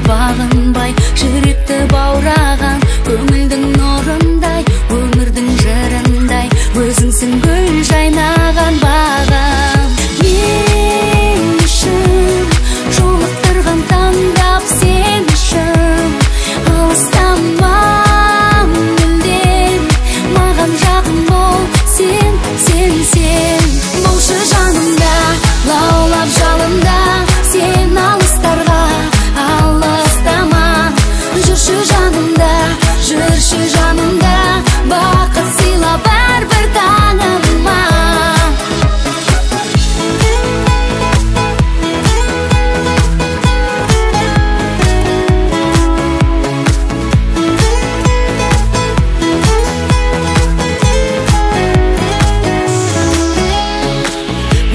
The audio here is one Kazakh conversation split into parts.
Бағынбай, жүректі баураған, көңілдің нұрындай, өмірдің жырындай, өзіңсің гүл жайнаған бағым. Мен үшін жолықтырған таңдап сен үшін, алыстамам мүлдем, маған жақын бол, сен болшы жанымда, лаулап жалында, сен алыстарға жүрші жанымда, бақыт сыйла бәрбір таңыма.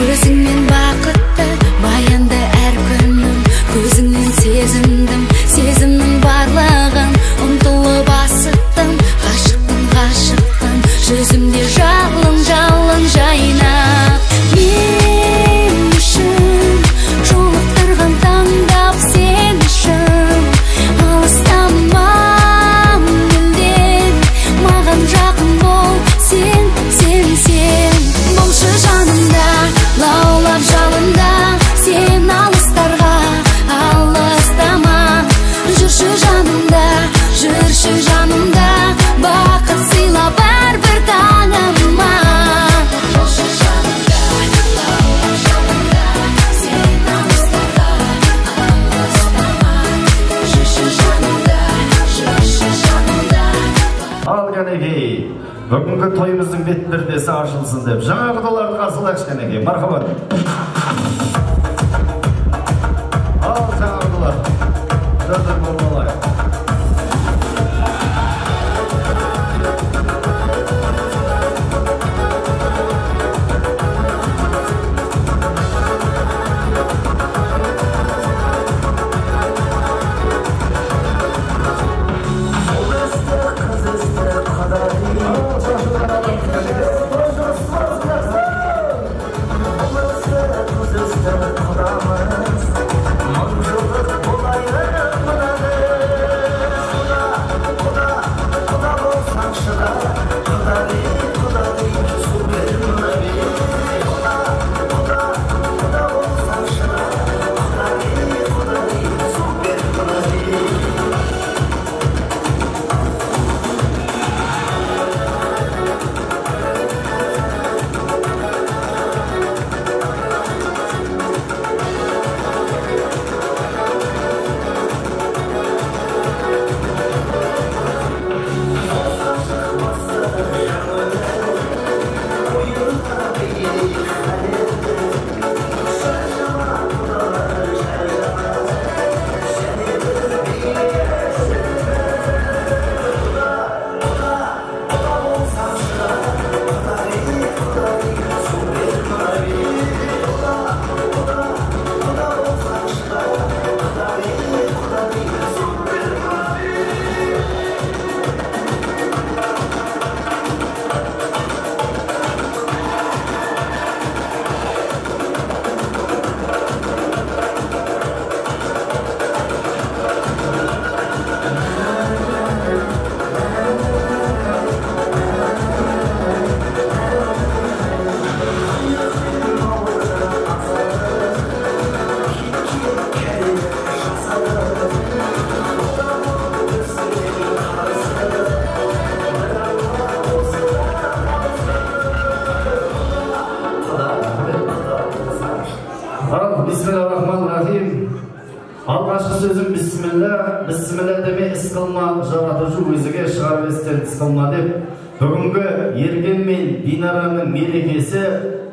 Өзіңмен бақытты, баянды әр күнім, көзіңнен сезіндім, сезімнің барлығын, ұмтылып асықтым, ғашықтым, жүзімде жалын жайнап. Мен үшін жолықтырған таңдап сен үшін, алыстамам мүлдем, маған жақын бол, сен болшы жанымда, лаулап жалында, сен алыстарға алыстама, жүрші жанымда, бақыт сыйла бәрбір таңыма. Жүрші жанымда, лаулап жалында, сен алыстарға алыстама, жүрші жанымда. Ал кәнекей, бүгінгі тойымыздың бет пердесі ашылсын деп жаңа құдаларды қарсылайықшы кәнекей, мархабат. Ал жаңа құдалар, дұрдыр болмалайық. Алғашқы сөзім бісміллә деме іс қылма, жаратушы өзіге шығарып естен іс қылма деп, бүгінгі Ерген мен Динараның мерекесі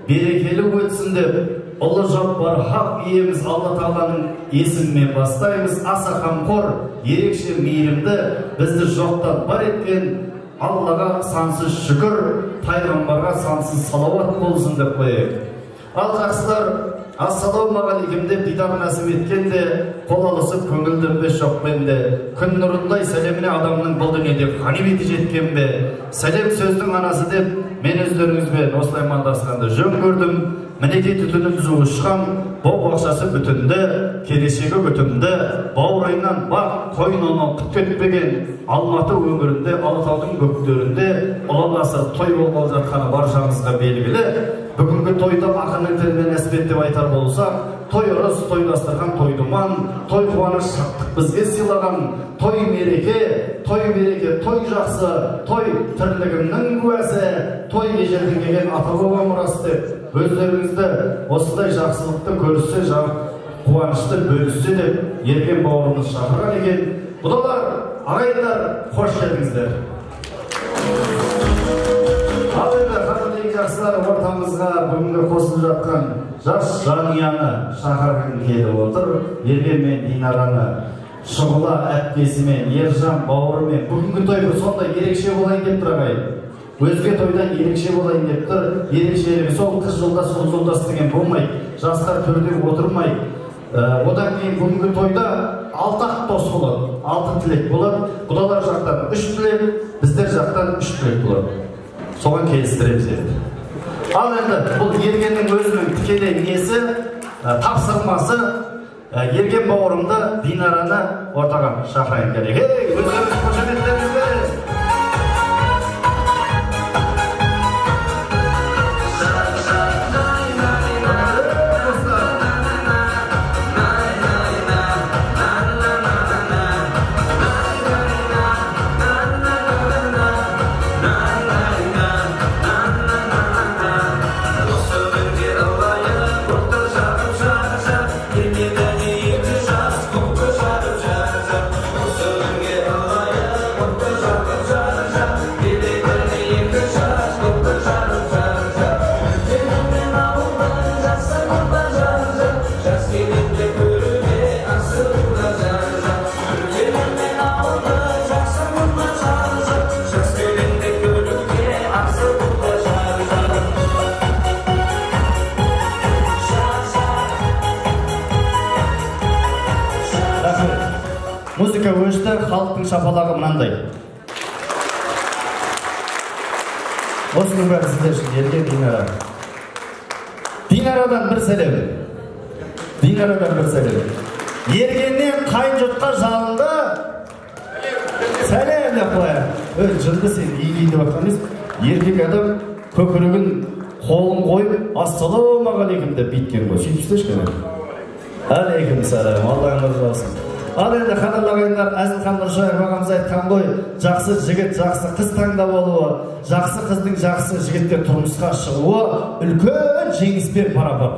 берекелі өтсін деп, ұлы жаппар хақ иеміз Алла Тағаланың есімімен бастаймыз. Аса қамқор, ерекше мейірімді, бізді жоқтан бар еткен Аллаға сансыз шүкір, пайғамбарға сансыз салауат болсын деп қояйық. Ал жақсылар, Assalamualaikum деп дидар насip еткенде, қол алысып көңілденбес жоқ менде. Күн нұрындай сәлеміне адамның бұл дүниеде ғанибеті жеткен бе? Сәлем сөздің анасы деп, мен өздеріңізбен осылай мандасқанды жөн көрдім. Мінеки түтініміз ұшқан, боп ақшасы бүтінді, келешегі бүтінді, бауырайынан бақ қойнынан құт кетпеген Алматы өңірінде, Алатаудың бөктерінде ұлан-асыр той болмай жатқаны баршамызға белгілі. Бүгінгі тойда ақынның тілімен әспет деп айтар болсақ, той ырыс, той дастархан, той думан, той қуаныш шаттық бізге сыйлаған, той мереке, той жақсы, той тірлігімнің куәсі, той ежелден келген ата-баба мұрасы деп, өздеріңізді осындай жақсылықты көрсе, қуанышты бөліссе деп ерген бауырымыз шақырған екен. Бұдалар, ағайындар, қош келдіңіздер. Ал енді қадірлі жақсылар, ортамызға бүгінгі қосылып жатқан жас жанұяны шақырғым келіп отыр. Ерген мен Динараны, Шұғыла әпкесімен, Ержан бауырымен бүгінгі той сондай ерекше болайын деп тұр ағайын. Өзге тойдан ерекше болайын деп тұр. Ерекшелігі сол қыз жолдас, ұл жолдас деген болмайды. Жастар төрде отырмай. Одан кейін бүгінгі тойда 6 ақ дос болады, 6 тілек болады. Құдалар жақтан 3 тілек, біздер жақтан 3 тілек болады. Соған келістіреміз енді. Ал енді бұл Ергеннің өзінің тікелей несі, тапсырмасы, Ерген бауырымды Динараны ортаға шақырайын керек. Өздеріңіз қошеметтеріңіз беріңіз. Музыка өшті, халықтың шапалағы мынандай. Осының бәрі сіздер үшін Ерген Динара. Динарадан бір сәлем. Ергеннен қайын жұртқа жалынды. Сәлем деп қояр. Жынды сен егейді баққаныз. Еркек адам көкірегін қолын қойып, ассалаумағалейкум деп биткен ғой. Сөйтіпсіз кәне? Алейкум сәлем, Аллахың разы болсын. Ал енді қадірлі ағайындар, Әзілхан Нұршайық ағамыз айтқан ғой, жақсы жігіт, жақсы қыз таңдап алуы, жақсы қыздың жақсы жігіттер тұрмысқа шығуы үлкен жеңіспен пара-пар.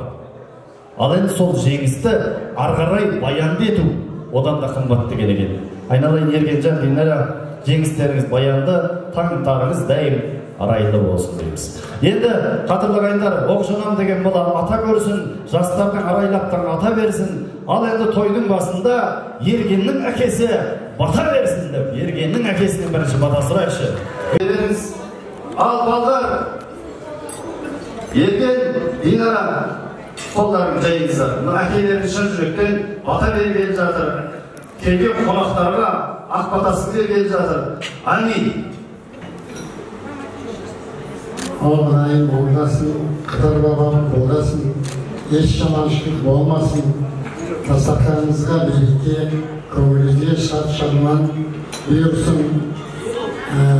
Ал енді сол жеңісті ары қарай баянды ету одан да қымбатты екен. Айналайын Ергенжан, Динара, жеңістеріңіз баянды, таңдарыңыз дәйім арайлы болсын дейміз. Енді қадірлі ағайындар, оқжанам деген бала ата көрсін, жастардың арайлаптан ата берсін. Ал енді тойдың басында Ергеннің әкесі бата берсін деп, Ергеннің әкесінің бірінші бата сұрайықшы. Ал балдар, Ерген, Динара, қолдарын жайыңыздар. Әкелерін шын жүректен бата берген жатыр. Келген қонақтарға ақ батасын берген жатыр. Амин. Ағайын болғасын, қыдыр бабам болғасын, еш жаманшылық болмасын. Дастарханыңызға береке, көңіліңізге шат-шадыман бұйырсын.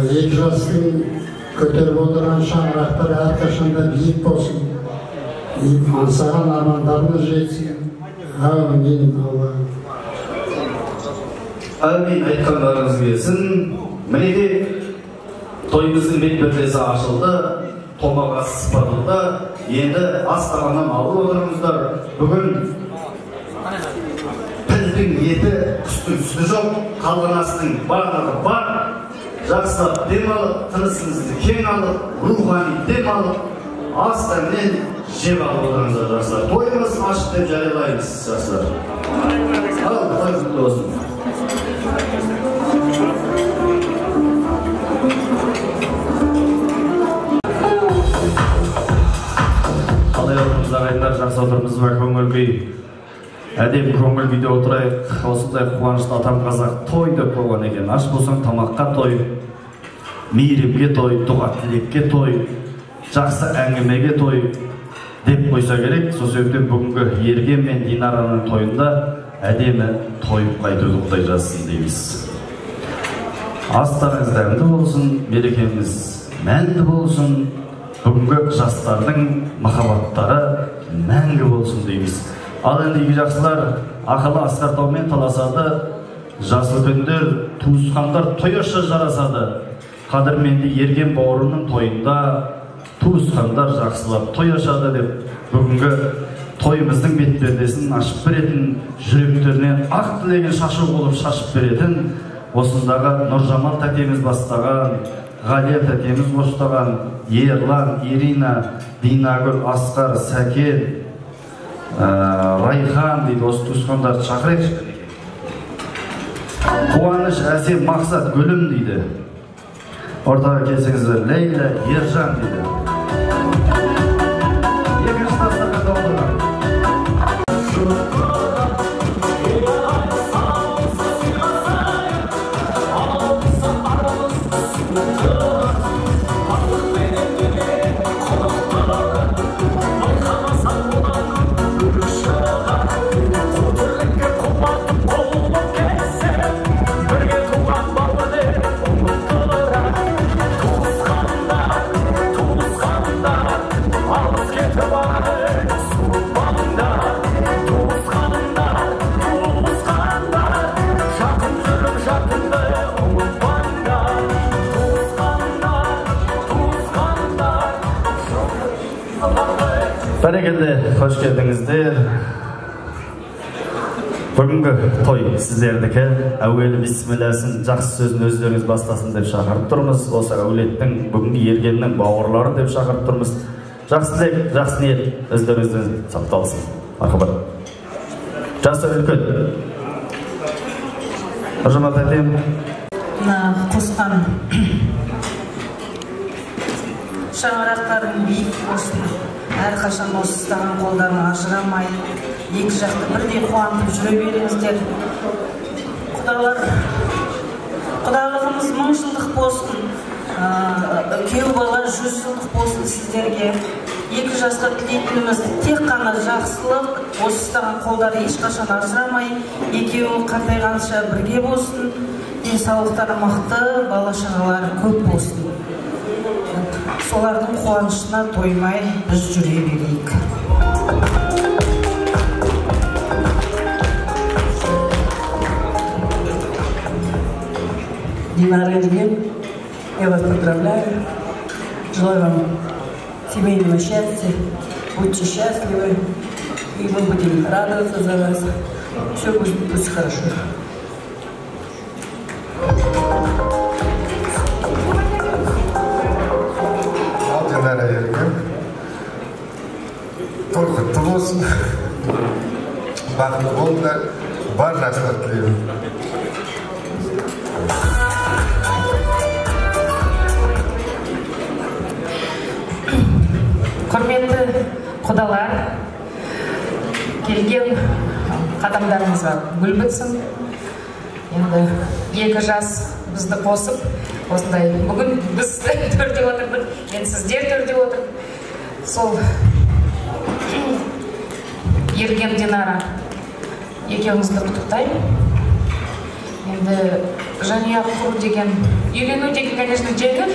Екі жастың көтеріп отырған шаңырақтар әрқашанда биік болсын. Аңсаған армандарыңыз жетсін. Әумин, Алла. Әмин, айтқандарыңыз келсін. Мінеке тойымыздың бет-пердесі ашылды, томаға сыпырылды. Енді астағаннан алып отырыңыздар. Бүгін пілдің еті, құстың сүті жоқ, қалған астың барлығы бар. Жақсылап дем алып, тынысыңызды кең алып, рухани дем алып, астаңмен жеп алып отырыңыздар жақсылар. Тойымыз ашық деп жариялаймыз жақсылар. Ал, той құтты болсын. Қалай отырмыз ағайындар? бәрі жақсы отырмыз ба, көңіл күй. Әдем көңіл күйде отырайық. Осындай қуанышты атам қазақ той деп қойған екен. Аш болсаң тамаққа той, мейірімге той, дұға тілекке той, жақсы әңгімеге той деп қойса керек. Сол себептен бүгінгі Ерген мен Динараның тойында әдемі тойып қайтуды Құдай жазсын дейміз. Астарыңыз дәмді болсын, мерекеміз мәнді болсын, бүгінгі жастардың махаббаттары мәңгі болсын дейміз. Ал енді жақсылар ақылы асқартаумен таласады, жасыл күндер туысқандар тойышы жарасады. Қадірменді Ерген бауырының тойында туысқандар жақсылап той ашады деп бүгінгі тойымыздың бетпердесін ашып беретін, жүректерінен ақ тілеген шашу болып шашып беретін, осындағы Нұржамал тәтеміз бастаған, Ғалия тәтеміз қоштаған, Ерлан, Ирина, Динагүл, Асқар, Сәкен, Райхан дейді, осы туысқандарды шақырайықшы. Қуаныш, Әсем, Мақсат, Гүлім дейді. Ортаға келсеңіздер, Лейла, Ержан дейді. Екінші тастарға долдырған. Бәрекелді, қош келдіңіздер. Бүгінгі той сіздердікі. Әуелі бисмилласын, жақсы сөзін өздеріңіз бастасын деп шақырып тұрмыз. Осы әулеттің, бүгінгі Ергеннің бауырлары деп шақырып тұрмыз. Жақсы тілек, жақсы ниет өздеріңізден сақталсын. Ақыбыр. Жасы үлкен. Нұржамал тәтем. Қосқан шаңырақтардың биік болсын. Әрқашан осы ұстаған қолдарын ажырамай, екі жақты бірдей қуантып жүре беріңіздер. Құдалығымыз 1000 жылдық болсын, күйеу бала 100 жылдық болсын сіздерге. Екі жасқа тілейтініміз тек қана жақсылық, осы ұстаған қолдары ешқашан ажырамай, екеуі қартайғанша бірге болсын, денсаулықтары мықты, бала-шағалары көп болсын. Солардың қуанышына тоймай біз жүре берейік. Динара и Ерген, я вас поздравляю. Желаю вам семейного счастья. Будьте счастливы. И мы будем радоваться за вас. Все будет пусть хорошо. Той құтты болсын, бақытты болыңдар, бар жақсылық тілеймін. Құрметті құдалар, келген қадамдарыңызға гүл бітсін. Енді екі жас бізді қосып, осындай бүгін біз төрде отырдық, енді сіздер төрде отырдық. Сол Ерген, Динара екеуіңізді құттықтаймын. Енді жанұя құру деген, үйлену деген, конечно, жеңіл,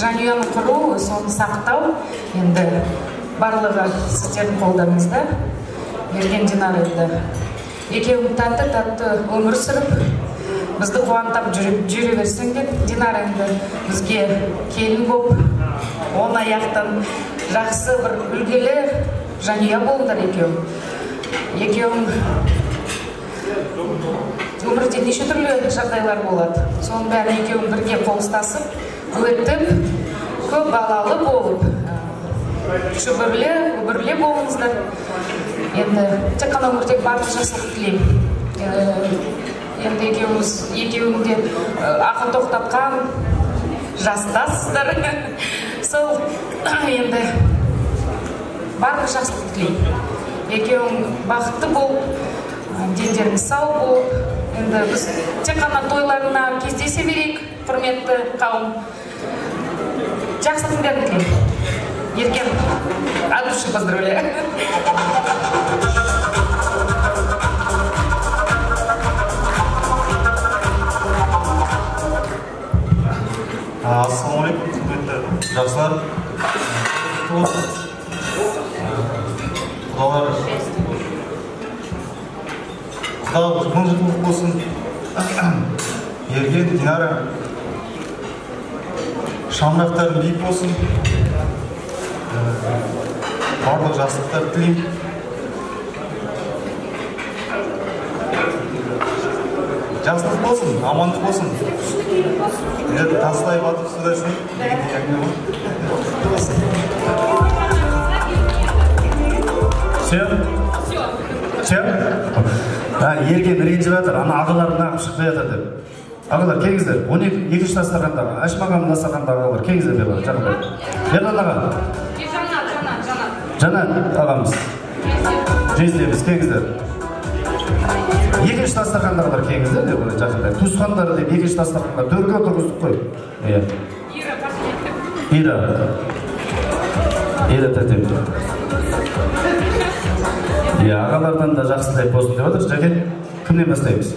жанұяны құру, соны сақтау, енді барлығы сіздердің қолдарыңызда. Ерген, Динара енді екеуің тәтті өмір сүріп, бізді қуантап жүре берсеңдер. Динара енді бізге келін болып, он аяқтан жақсы бір үлгілі жанұя болыңдар екеуің. Екеуің өмірде неше түрлі жағдайлар болады. Соның бәрін екеуің бірге қолыстасып, өтіп, көп балалы болып, шүбірле болыңыздар. Енді тек қана өмірдегі барлық жақсылық тілеймін. Енді екеуіңде ақыл тоқтатқан жастасыздар. Сол енді барлық жақсылық тілеймін. Екеуің бақытты бол, дендерің сау бол. Енді біз тек қана тойларына кездесе берейік, құрметті қауым. Жақсы күндерді тілеймін. Еркен, от души поздравляю. Ассалаумағалейкум, құрметті жақсылар. Құдалар мың жылдық болсын. Ерген, Динара, шаңырақтарың биік болсын. Барлық жақсылықтар тілеймін. Жақсылық болсын, амандық болсын. Таслай батып судасың. Сен? Ерген ренжіп жатыр, ана ағаларын ағып шықпай жатыр деп. Ағалар, келіңіздер. 12 дастархандағы, Ашмаған дастархандағы ағалар, келіңіздер деп жатыр. Ерлан аға. Жанат ағамыз. Жездеміз, келіңіздер. Екінші дастархандағылар келіңіздер деп жақында. Туысқандар деп екінші дастарханға төрге отырғыздық қой. Ира тәтем. Ағалардан да жақсылай болсын деп жатыр. Жәкен, кімнен бастаймыз?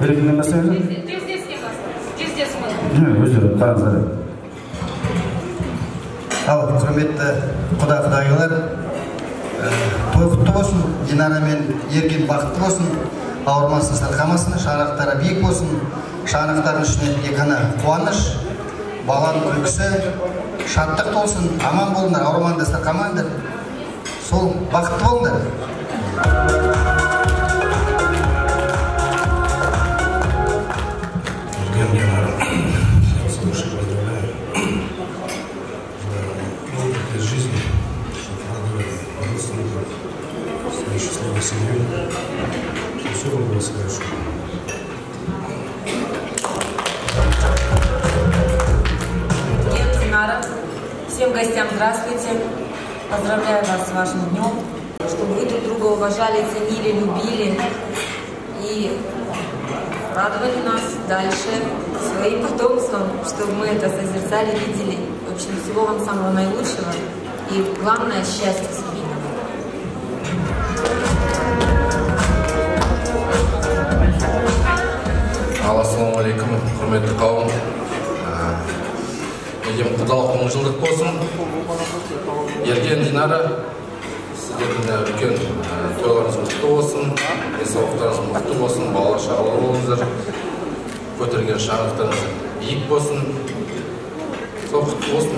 Кімнен бастаймыз? Өздері, қараңыздар. Ал, құрметті құда-құдағилар, той құтты болсын, Динара мен Ерген бақытты болсын, ауырмасын, сырқамасын, шаңырақтары биік болсын, шаңырақтардың ішіне ғана қуаныш, баланың күлкісі, шаттық болсын, аман болыңдар, ауырмаңдар, сырқамаңдар, сол бақытты болыңдар. Ерген, Динара, я с души поздравляю за новый год жизни, чтобы радовали родственников, свою счастливую семью, чтобы все было хорошо. Динара, всем гостям здравствуйте, поздравляю вас с вашим днем, чтобы вы друг друга уважали, ценили, любили и радовали нас дальше своим потомством, чтобы мы это созерцали, видели. В общем, всего вам самого наилучшего и, главное, счастья семейного. Ассалаумағалейкум, құрметті қауым. Егем құдалық 10 жылдық болсын. Ерген, Динара, сіздердің үлкен тойларыңыз құтты болсын, денсаулықтарыңыз мықты болсын, балалар шағалы болыңыздар, көтерген шаңырақтарыңыз биік болсын. Сол құтты болсын.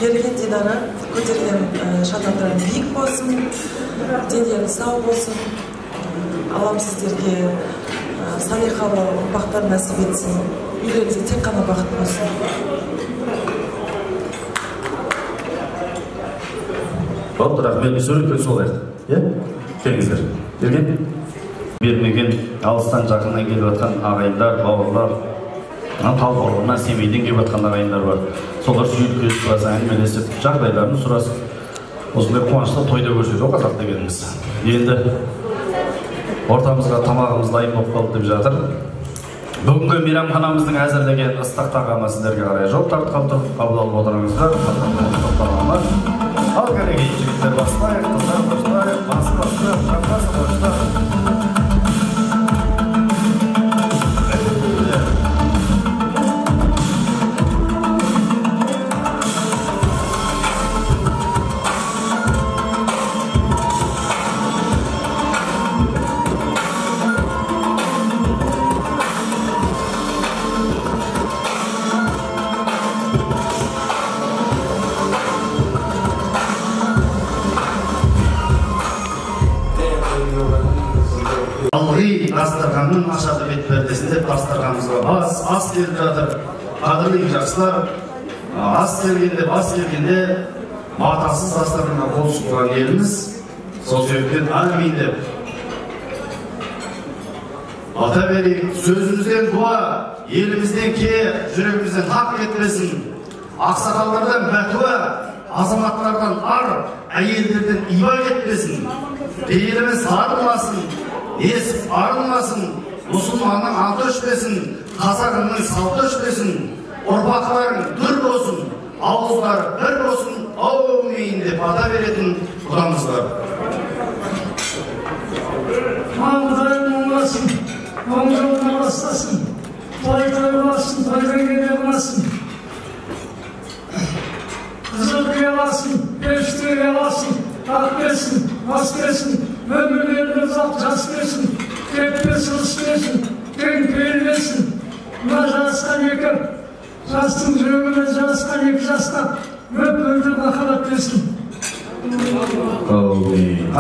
Ерген, Динара, көтерген шаңырақтарың биік болсын, дендері сау болсын. Аллам сіздерге салиқалы ұрпақтар нәсіп етсін. Үйлеріңізде тек қана бақыт болсын. Болды, рахмет, сөйлеткен солай. Келіңіздер. Ерген? Бермеген, алыстан жақыннан келіп жатқан ағайындар, бауырлар, талғауырына семейден келіп жатқан ағайындар бар. Солар сүйіткізіп тұрасы, әңгімелесіп, жағдайларын сұрасып, осындай қуанышты тойда көрсету қазақ дегеніміз. Енді ортамызға тамағымыз дайын болып қалды деп жатыр. Бүгінгі мейрамханамыздың әзірлеген ыстық тағамы сіздерге қарай жол тартқан тұрып қабыл алып отырыңыздар. Ал кәреге жігіттер бастайық, қыздар бастайық, басы, жапасы бастайық. Дастарханның ашады бет пердесінде дастарханымызға ас келіп жатыр. Қадірлі жақсылар, ас келгенде, бас келгенде матасыз дастарханға қол сұққан еліміз. Сол себептен амин деп ата берейік. Сөзімізден дуа, елімізден ке, жүрегімізден хақ кетпесін. ақсақалдардан бәтуа, азаматтардан ар, әйелдерден иба кетпесін, бейіліміз арылмасын, есіп арылмасын, мұсылманның аты өшпесін, қазағының салты өшпесін, ұрпақтарың дүр болсын, ауыздары бір болсын, аумин деп ата беретін құдамыз бар. Маңдайың оңасын, оң жолына бастасын, той-той боласын, тойдан келе боласын. Қызыл күй аласын, періште аласын, ақ берсін, ас берсін, өмірлерін ұзақ жас берсін, кетпес ұрыс берсін, тең пейіл берсін. Мына жарасқан екі, жастың жүрегімен жарасқан екі жасқа өп-өрлі махаббат берсін.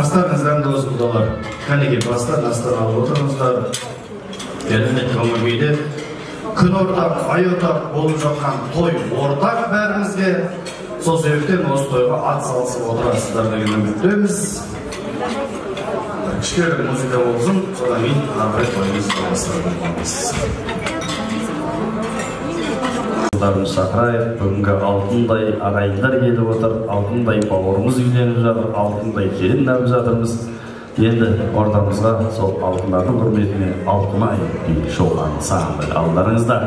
Астарыңыздан досы құдалар, кәнеге бастан астан алып отырыңыздар. Керемет көңіл күйде күн ортақ, ай ортақ болып жатқан той ортақ бәрімізге. Сол себептен осы тойға ат салысып отырасыздар деген үміттеміз. Кішкене музыка болсын, содан кейін ары тойымыз бастаймыз. Шақырайық, бүгінгі алтындай ағайындар келіп отыр, алтындай бауырымыз үйленіп жатыр, алтындай келін алып жатырмыз. Енді ортамызға сол алтындардың құрметіне Алтынай би шоу ансамблі алдарыңызда.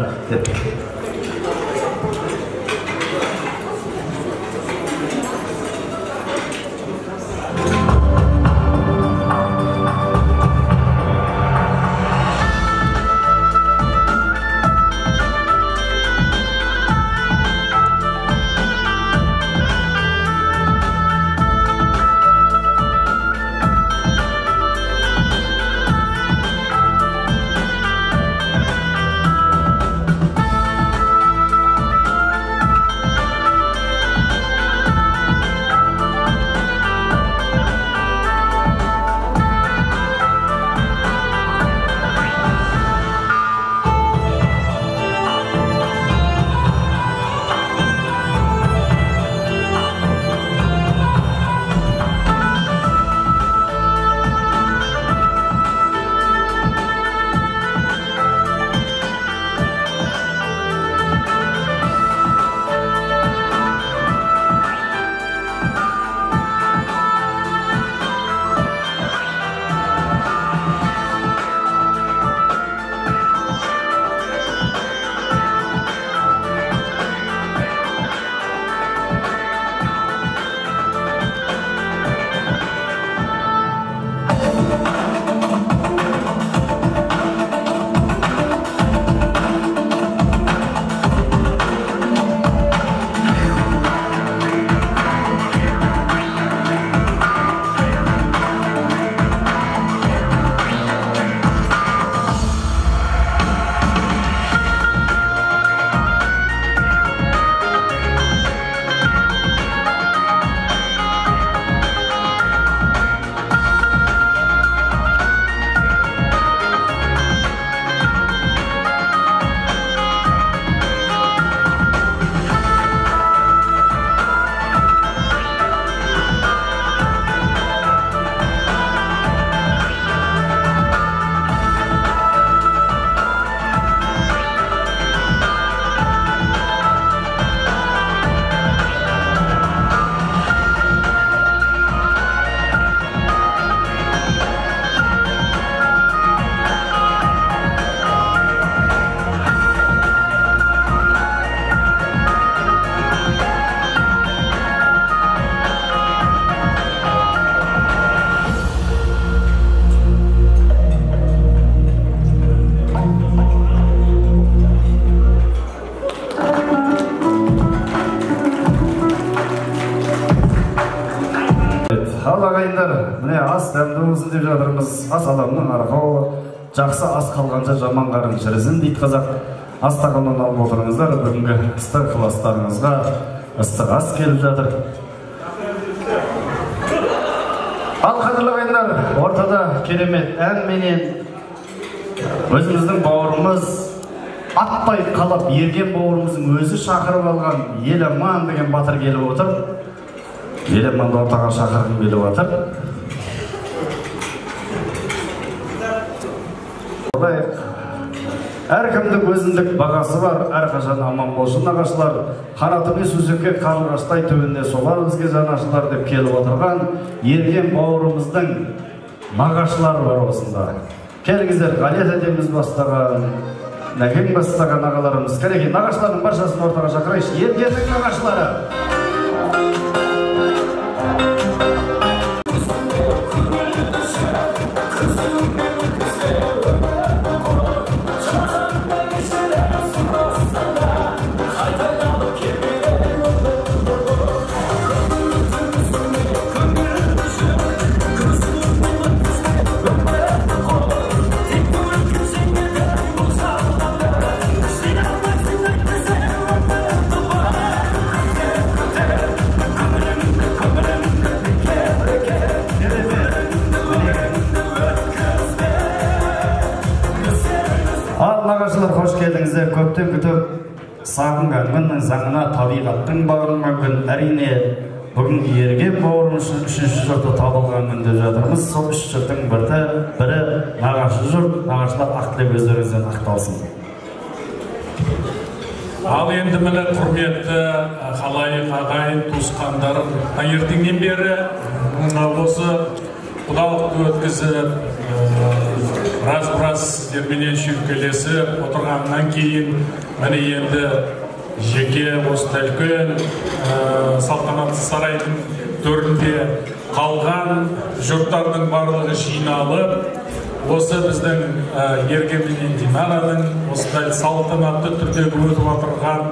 Міне ас дәмдімізді деп жатырмыз. Ас адамның арқауы, жақсы ас қалғанша жаман қарын шірізін дейді қазақ. Ас тағамнан алып отырыңыздар, бүгінгі ыстық ықыластарыңызға ыстық ас келіп жатыр. Ал қадірлі ағайындар, ортада керемет әнменен өзіміздің бауырымыз аттай қалап ерген бауырымыздың өзі шақырып алған Еламан деген батыр келіп отыр. Еламанды ортаға шақырғым келіп отыр. Әркімдің өзіндік бағасы бар, әрқашан аман болсын нағашылар. Қанатымен сүзекке қарлығаштай төбінде солар бізге жанашылар деп келіп отырған ерген бауырымыздың нағашылары бар осында. Келіңіздер, Ғалия тәтеміз бастаған, Нәкең бастаған ағаларымыз. Кәлеке, нағашылардың баршасын ортаға шақырайшы. Ергеннің нағашылары. Нағашылар, қош келдіңіздер. Көптен күтіп сағынған күннің заңына табиғаттың бағынған күн. Әрине, бүгінгі ерген бауырым үшін үшінші жұрты табылған күн деп жатырмыз. Сол үш жұрттың бірі нағашы жұрт. Нағашылар ақтілеп өздеріңізден ақталсын. Ал енді міне құрметті қалайық ағайын туысқандарым, таңертеңнен бері осы құдалықты өткізіп, біраз сіздерменен шүйіркелесіп отырғаннан кейін міне енді жеке осы үлкен салтанатты сарайдың төрінде қалған жұрттардың барлығы жиналып осы біздің Ерген мен Динараның осындай салтанатты түрдегі өтіп отырған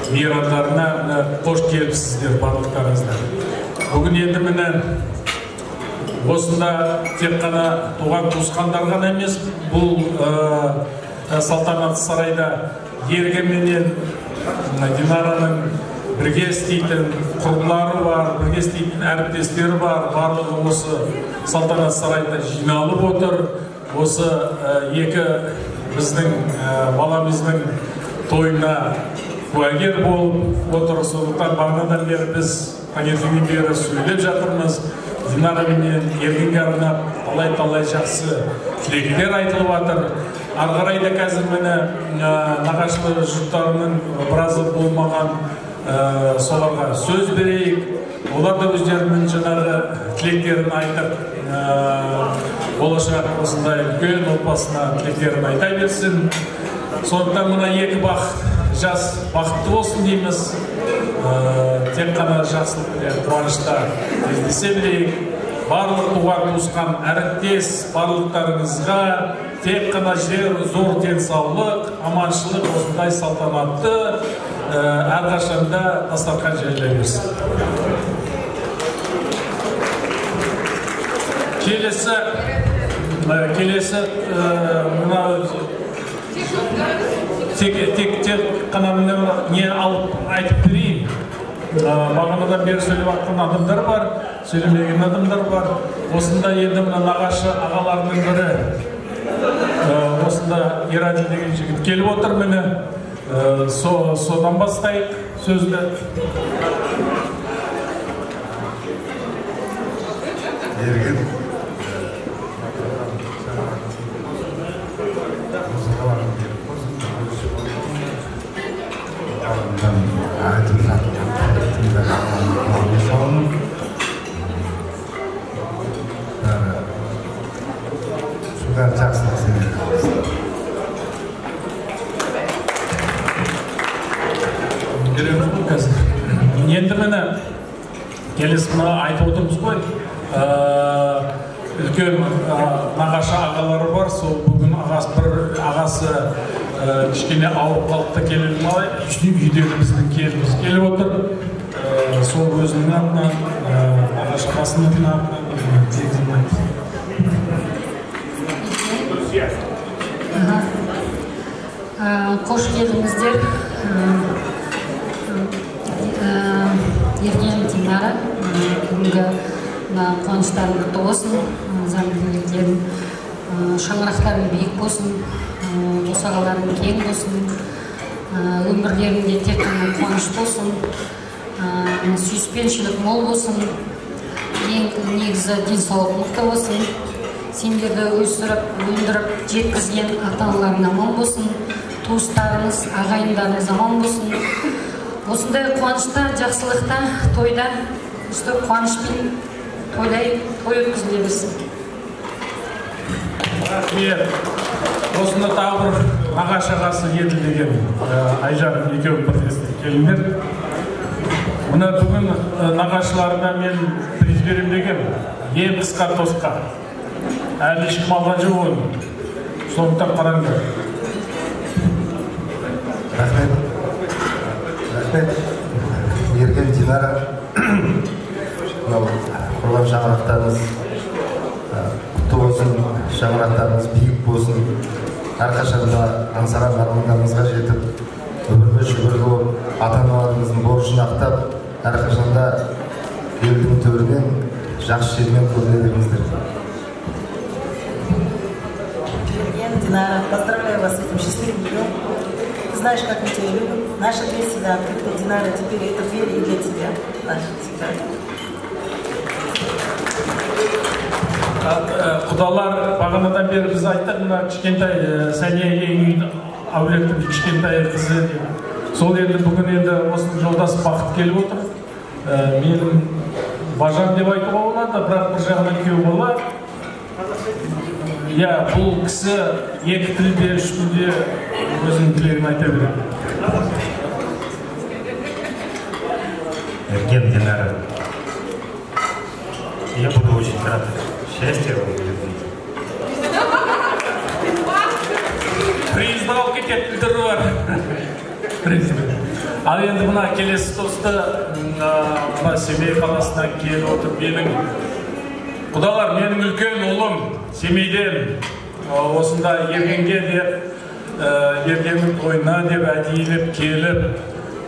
мейрамдарына қош келіпсіздер барлықтарыңыздар. Бүгін енді міне осында тек қана туған туысқандар ғана емес, бұл салтанатты сарайда Ерген менен Динараның бірге істейтін құрбылары бар, бірге істейтін әріптестері бар, барлығы осы салтанатты сарайда жиналып отыр. Осы екі біздің баламыздың тойына куәгер болып отыр. Сондықтан бағанадан бері біз таңертеңнен бері сөйлеп жатырмыз. Динара менен Ергенге арнап талай жақсы тілектер айтылып жатыр. Ары қарай да қазір міне нағашы жұрттарының біразы болмаған соларға сөз берейік. Олар да өздерінің жаңағы тілектерін айтып, болашақ осындай үлкен отбасына тілектерін айта берсін. Сондықтан мына екі жас бақытты болсын дейміз. Тек қана жақсылық пен қуанышта кездесе білейік. Барлық туған туысқан әріптес барлықтарыңызға тек қана зор денсаулық, аманшылық, осындай салтанатты әрқашанда дастархан жайыла берсін. Келесі мына тек қана не алып айтып берейін. Бағанадан бері сөйлеп жатқан адамдар бар, сөйлемеген адамдар бар. Осында енді мына нағашы ағаларының бірі, осында Ераділ деген жігіт келіп отыр міне. Содан бастайық сөзді. Ерген енді міне келесі мына айтып отырмыз ғой, үлкен нағашы ағалары бар. Сол бүгін ағасы кішкене ауырып қалыпта келіп қалай үйдегі біздің келіміз келіп отыр. Сол өзінің атынан нағашы ағасының атынан тегін айтты. Қош келдіңіздер. Ерген, Динара, бүгінгі қуаныштарың құтты болсын, заңдылықтарың, шаңырақтарың биік болсын, босағаларың кең болсын, өмірлеріңде тек қана қуаныш болсын, сүйіспеншілік мол болсын, ең негізі денсаулық мықты болсын. сендерді өсіріп, өндіріп, жеткізген ата-аналарың аман болсын, туыстарыңыз, ағайындарыңыз аман болсын. Осындай қуанышта, жақсылықта, тойда, үсті қуанышпен той өткізіле берсін. Рахмет. Осында тағы бір ағаш-ағасы еді деген Айжан екеуі бірлесіп келіңдер. Мына бүгін нағашыларына мен приз берем деген ең қысқа тосқа. Әлі ешкім алған жоқ оны. Сондықтан қараңдар. Рахмет. Ерген Динара, құрған шаңырақтарыңыз құтты болсын, шаңырақтарыңыз биік болсын. Әрқашанда аңсаған армандарыңызға жетіп, өмірге шүбірлі болып, ата-аналарыңыздың борышын ақтап, әрқашанда елдің төрінен жақсы жермен көріне беріңіздер. Динара, поздравляю вас с этим счастливым днем. Ты знаешь, как мы тебя любим. Наша дверь всегда открыта. Динара, теперь эта дверь и для тебя. Наша всегда. Құдалар бағанадан бері біз айттық, мына кішкентай Сәния ең әулеттің кішкентай қызы. Сол енді бүгін енді осының жолдасы бақыт келіп отыр. Менің бажам деп айтуға болады, бірақ бір жағынан күйеу бала. Бұл кісі екі тілде, үш тілде өзінің тілегін айта береді. Ерген Динара, я буду очень рад. Счастья вам будет. Призді алып кететін түрі бар. Ал енді мына келесі тосты мына Семей қаласынан келіп отыр. Менің құдалар, менің үлкен ұлым Семейден осында Ергенге деп, Ергеннің тойына деп әдейілеп келіп,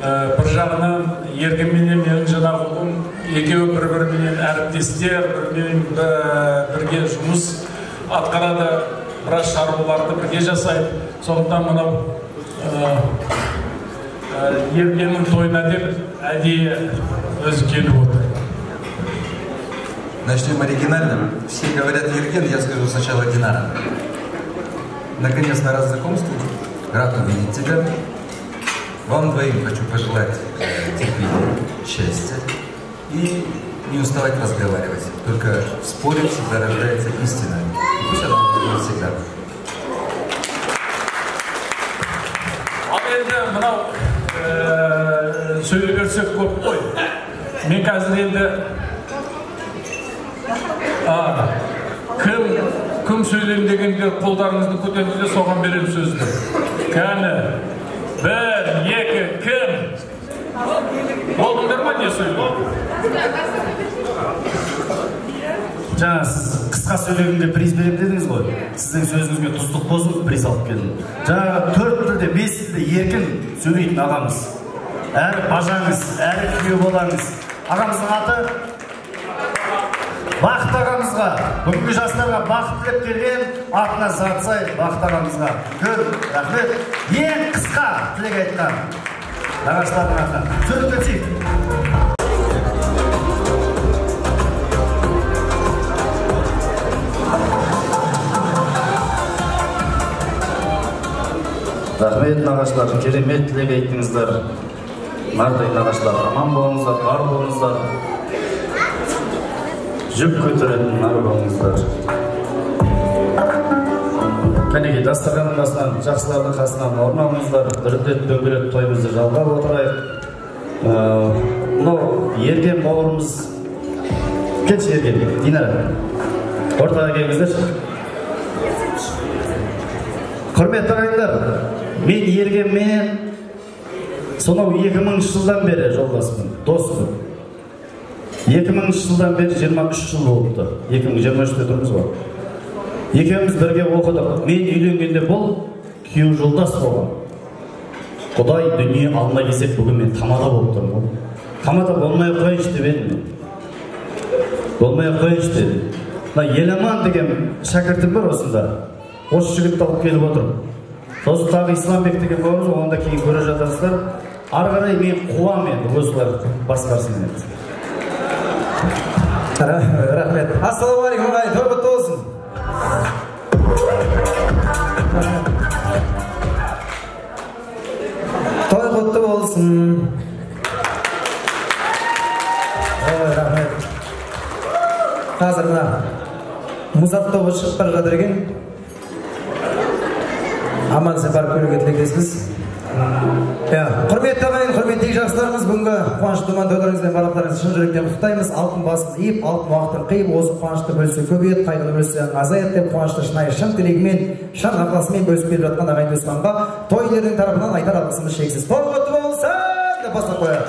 бір жағынан Ергенменен менің жаңағы ұлым екеуі бір-біріменен әріптестер, бірге жұмыс атқарады, біраз шаруаларды бірге жасайды. Сондықтан мынау Ергеннің тойына деп әдейі өзі келіп отыр. Начнем оригинально. Все говорят Ерген, я скажу сначала Динара. Наконец-то раз знакомству, рад увидеть тебя. Вам двоим хочу пожелать терпения, счастья и не уставать разговаривать. Только в споре всегда рождается истина. И пусть она будет всегда. Söyle görsek көп қой. Мен қазір енді кім сөйлейм дегенде қолдарыңызды көтеріңіздер, соған берем сөзді. Кәні, бір, екі, кім? Болдыңдар ма, не сөйлейм? Жаңа сіз қысқа сөйлегенде приз берем дедіңіз ғой. Сіздің сөзіңізге тұздық болсын, приз алып келдім. Жаңа 4 тілде, 5 тілде еркін сөйлейтін ағамыз. Әрі бажаңыз, әрі күйеу болаңыз. Ағамыздың аты Бақыт ағамызға, бүгінгі жастарға бақыт тілеп келген, атына сатсай Бақыт ағамызға. Көп рахмет. Ең қысқа тілек айтқан нағаштардың атынан. Сөз кетсек. Рахмет нағаштар, керемет тілек айттыңыздар. Нардай нағаштар, аман болыңыздар, бар болыңыздар. Жүк көтеретін нар болыңыздар. Кәнеге дастарханның басынан, жақсылардың қасынан орын алыңыздар. Дүрдет дөңгелек тойымызды жалғап отырайық. Мынау Ерген бауырымыз. Келші Ерген, Динара. Ортаға келіңіздер. Құрметті ағайындар, мен Ергенмен сонау 2000 жылдан бері жолдаспын, доспын. 2000 жылдан бері 23 жыл болыпты. 2023-те тұрмыз ғой. Екеуміз бірге оқыдық. Мен үйленгенде бұл күйеу жолдас болған. Құдай дүние алма кезек бүгін мен тамада болып тұрмын. Тамада болмай қойыншы деп едім. Болмай қойыншы дедім. Еламан деген шәкіртім бар осында. Осы жігітті алып келіп отырмын. Сосын тағы Исламбек деген бауырымыз, онда кейін көре жатарсыздар. Ары қарай мен қуам енді, осылар басқарсын енді. Рахмет. Ассалаумағалейкум, той құтты болсын. Той құтты болсын. Рахмет. Қазір мына музарт тобы шығып бара жатыр екен. Аман сапар көруге тілектеспіз. Құрметті ағайын, құрметті жақсыларымыз, бүгінгі қуанышты думан тойларыңызбен барлықтарыңызды шын жүректен құттықтаймыз. Алтын басын иіп, алтын уақытын қиып, осы қуанышты бөлсе көбейеді, қайғылы бөлсе азаяды деп қуанышты шынайы шын тілегімен, шын ықыласымен бөлісіп келіп жатқан ағайын туысқанға той иелерінің тарапынан айтар алғысымыз шексіз. Той құтты болсын деп бастап қояды.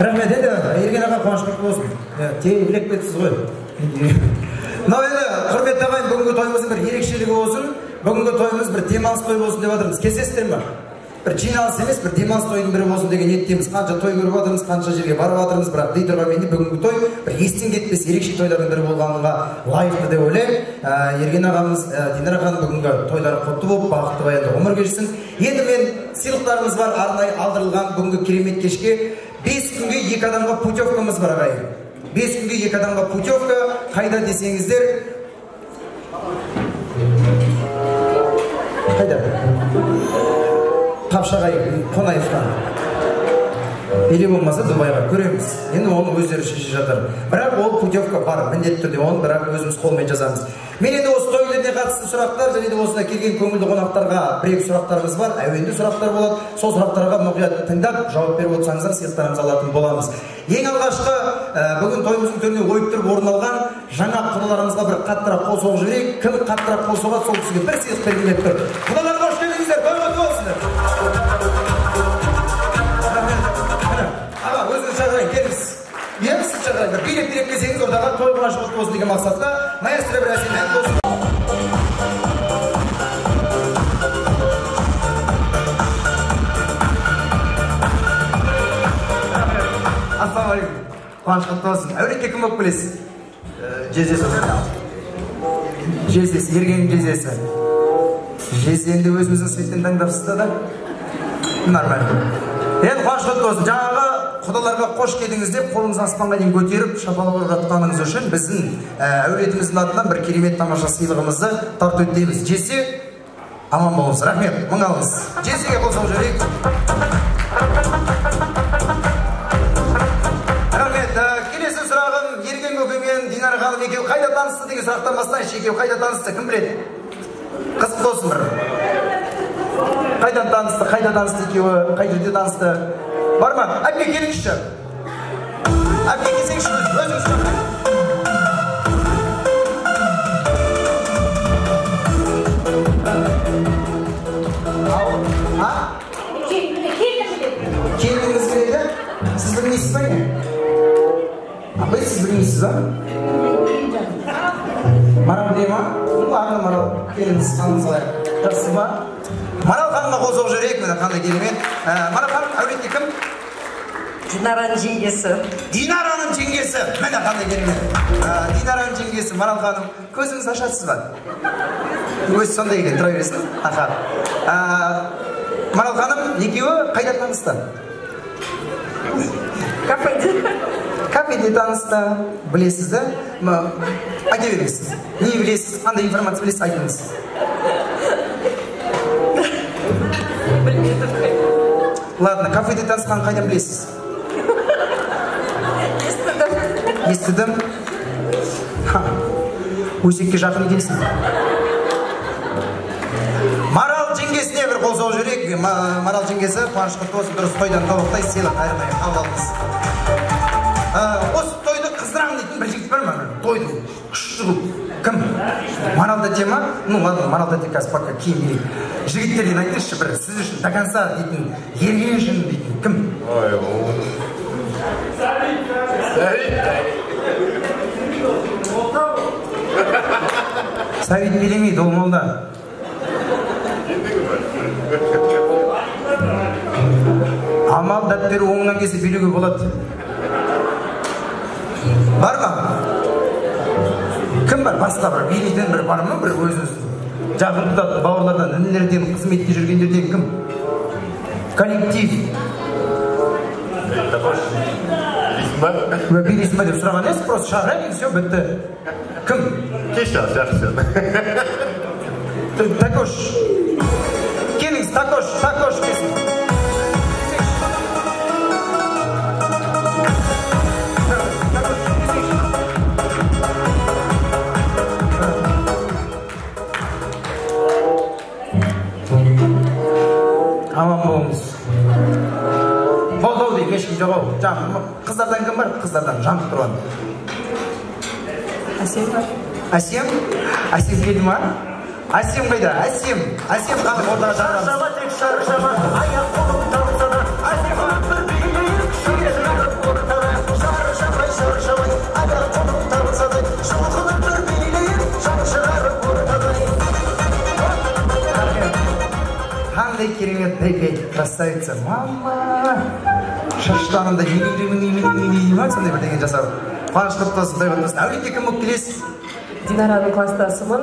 Рахмет. Енді Ерген аға қуаныш құтты болсын. Білек кетсіз ғой. Мынау енді құрметті ағайын, бүгінгі тойымыздың бір ерекшелігі болсын. Бүгінгі тойымыз бір демалыс той болсын деп жатырмыз. Келісесіздер ме? Бір жиналыс емес, бір демалыс тойдың бірі болсын деген ниеттеміз. Қанша той көріп жатырмыз, қанша жерге барып жатырмыз, бірақ дей тұрғанмен бүгінгі той бір естен кетпес ерекше тойлардың бірі болғанға лайықты деп ойлаймын. Ерген ағамыз, Динара ханым бүгінгі тойлары құтты болып, бақытты баянды ғұмыр кешсін. Енді мен сыйлықтарымыз бар, арнайы алдырылған бүгінгі керемет кешке 5 күнге 2 адамға путевкамыз бар ағайын. 5 күнге 2 адамға путевка, қайда десеңіздер, қайда? Қапшағай Қонаевқа. Или болмаса Дубайға көреміз. Енді оны өздері шеше жатыр. Бірақ ол путевка бар, міндетті түрде оны бірақ өзіміз қолмен жазамыз. Мен енді осы той иелеріне қатысты сұрақтар және де осында келген көңілді қонақтарға бір-екі сұрақтарымыз бар. Әуенді сұрақтар болады. Сол сұрақтарға мұқият тыңдап, жауап беріп отырсаңыздар, сыйлықтарымызды алатын боламыз. Ең алғашқы бүгін тойымыздың төріне ойып тұрып орын алған жаңа құдаларымызға бір қаттырақ қол соғып жіберейік. Кім қаттырақ қол соғады, сол кісіге бір сыйлық бергім келіп тұр. Құдалар, қош келдіңіздер, той құтты болсын. Аға, өзіңіз шақырайын, келіңіз. Сіз шақырайын, билет келсеңіз, ордаға той құлашы құтты болсын деген мақсатта маэстро бір әсем ән болсын. Ассалаумағалейкум. Қуаныш құтты болсын. Әуретке кім болып білесіз? Жездесі. Жездесі, Ергеннің жездесі. Жездені де өзіміздің светтен таңдапсызда да? Нормально. Енді қуаныш құтты болсын. Жаңағы құдаларға қош келдіңіз деп қолыңызды аспанға дейін көтеріп шапалақ ұрып жатқаныңыз үшін біздің әулетіміздің атынан бір керемет тамаша сыйлығымызды тарту етеміз. Жезде аман болыңыз. Рахмет. Мың алғыс. Жездеге қол соғып жіберейік. Рахмет. Келесі сұрағым Ерген көкемен Динара ханым екеуі қайда танысты деген сұрақтан бастайыншы. Екеуі қайда танысты? Кім біледі? Қызық болсын бір. Қайдан танысты екеуі? Қай жерде танысты? Бар ма? Әпке келіңізші. Әпке келсеңізші, өзіңіз шақырайын. Келіңіз келеді? Сіз білмейсіз ба не? Апай, сіз білмейсіз ба? Марал дей ма? Ладно, Марал, келіңіз, қаныңыз қалай? Жақсы ба? Марал ханымға қол соғып жіберейік, міне қандай керемет. Марал ханым, әулетте кім? Динараның жеңгесі. Динараның жеңгесі, міне қандай керемет. Динараның жеңгесі, Марал ханым, көзіңізді ашасыз ба? Өзі сондай екен, тұра бересіз. Аха. Марал ханым, екеуі қайда танысты? Кафеде. Кафеде танысты, білесіз да? Айта беріңіз. Не білесіз, қандай информация білесіз, айтыңыз. Ладно, кафеде танысқан қайдан білесіз? Естідім. Өсекке жақын келсін. Марал жеңгесіне бір қол соғып жіберейік. Марал жеңгесі, қуаныш құтты болсын, дұрыс тойдан тобықтай сыйлық айырмай қабыл алыңыз. Осы тойды қыздырам дейтін бір жігіт бар ма? Тойды күшті қылып. Кім? Марал да тема? Ну ладно, Марал да тек қазір пока кейін берейік. Жігіттерден айтыңызшы бір, сіз үшін до конца дейтін, Ерген үшін дейтін, кім? Ой, Сәбит билемейді, ол молда. Амал дәптері оңынан келсе билеуге болады. Бар ма? Кім бар? Басқа бір билейтін бір бар ма? Бір өзіңіз жақында бауырлардан, інілерден, қызметте жүргендерден кім? Коллектив. Билейсің ба деп сұраған емес, просто шағырайын, все, бітті. Кім? Кешас, жақсы. Такош. Келіңіз, такош келсін. Аман болыңыз. Қолдау дейін, ешкім жоқ ау. Қыздардан кім бар? Қыздардан жанып тұрған. Әсем бар. Әсем? Әсем келді ма? Әсем қайда? Әсем қанып ортаға шақырамыз. Шаршама тек шаршама, аяқ қолым талса да, әсем бір билейік, жүрегім ортада. Шаршамай, аяқ қолым талса да, жұлқынып бір билейік, жан шығарып ортада. Қандай керемет, бәй, красавица, мама. Шаштанында сондай бірдеңе жасап. Қуанышты болсын, той болсын. Әулетте кім болып келесіз? Динараның кластасымын.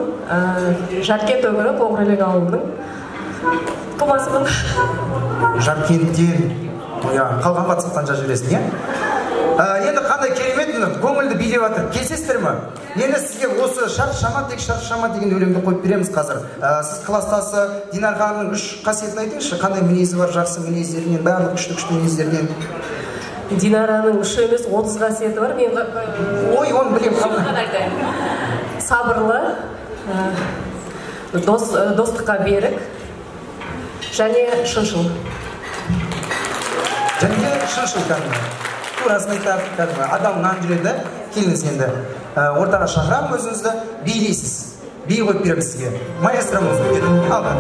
Жаркент өңірі Қоңырелек ауылының тумасымын. Жаркенттен. Қалған батыс қанша жүресің, е? Енді қандай керемет, көңілді билеп жатыр. Келсесіздер ме? Енді сізге осы шаршама тек шаршама деген өлеңді қойып береміз қазір. Сіз кластасы Динар ханымның 3 қасиетін айтыңызшы. Қандай мінезі бар, жақсы мінездерінен, барлық күшті мінездерінен. Динараның 3 емес 30 қасиеті бар. Ой, оны білемін. Сабырлы, достыққа берік, және шыншыл. Кәдімгі. Турасын айтады, кәдімгі. Адам нан жүреді, келіңіз енді. Ортаға шақырамын өзіңізді, билейсіз. Би қойып береміз сізге. Маэстромыз өтеді. Алға.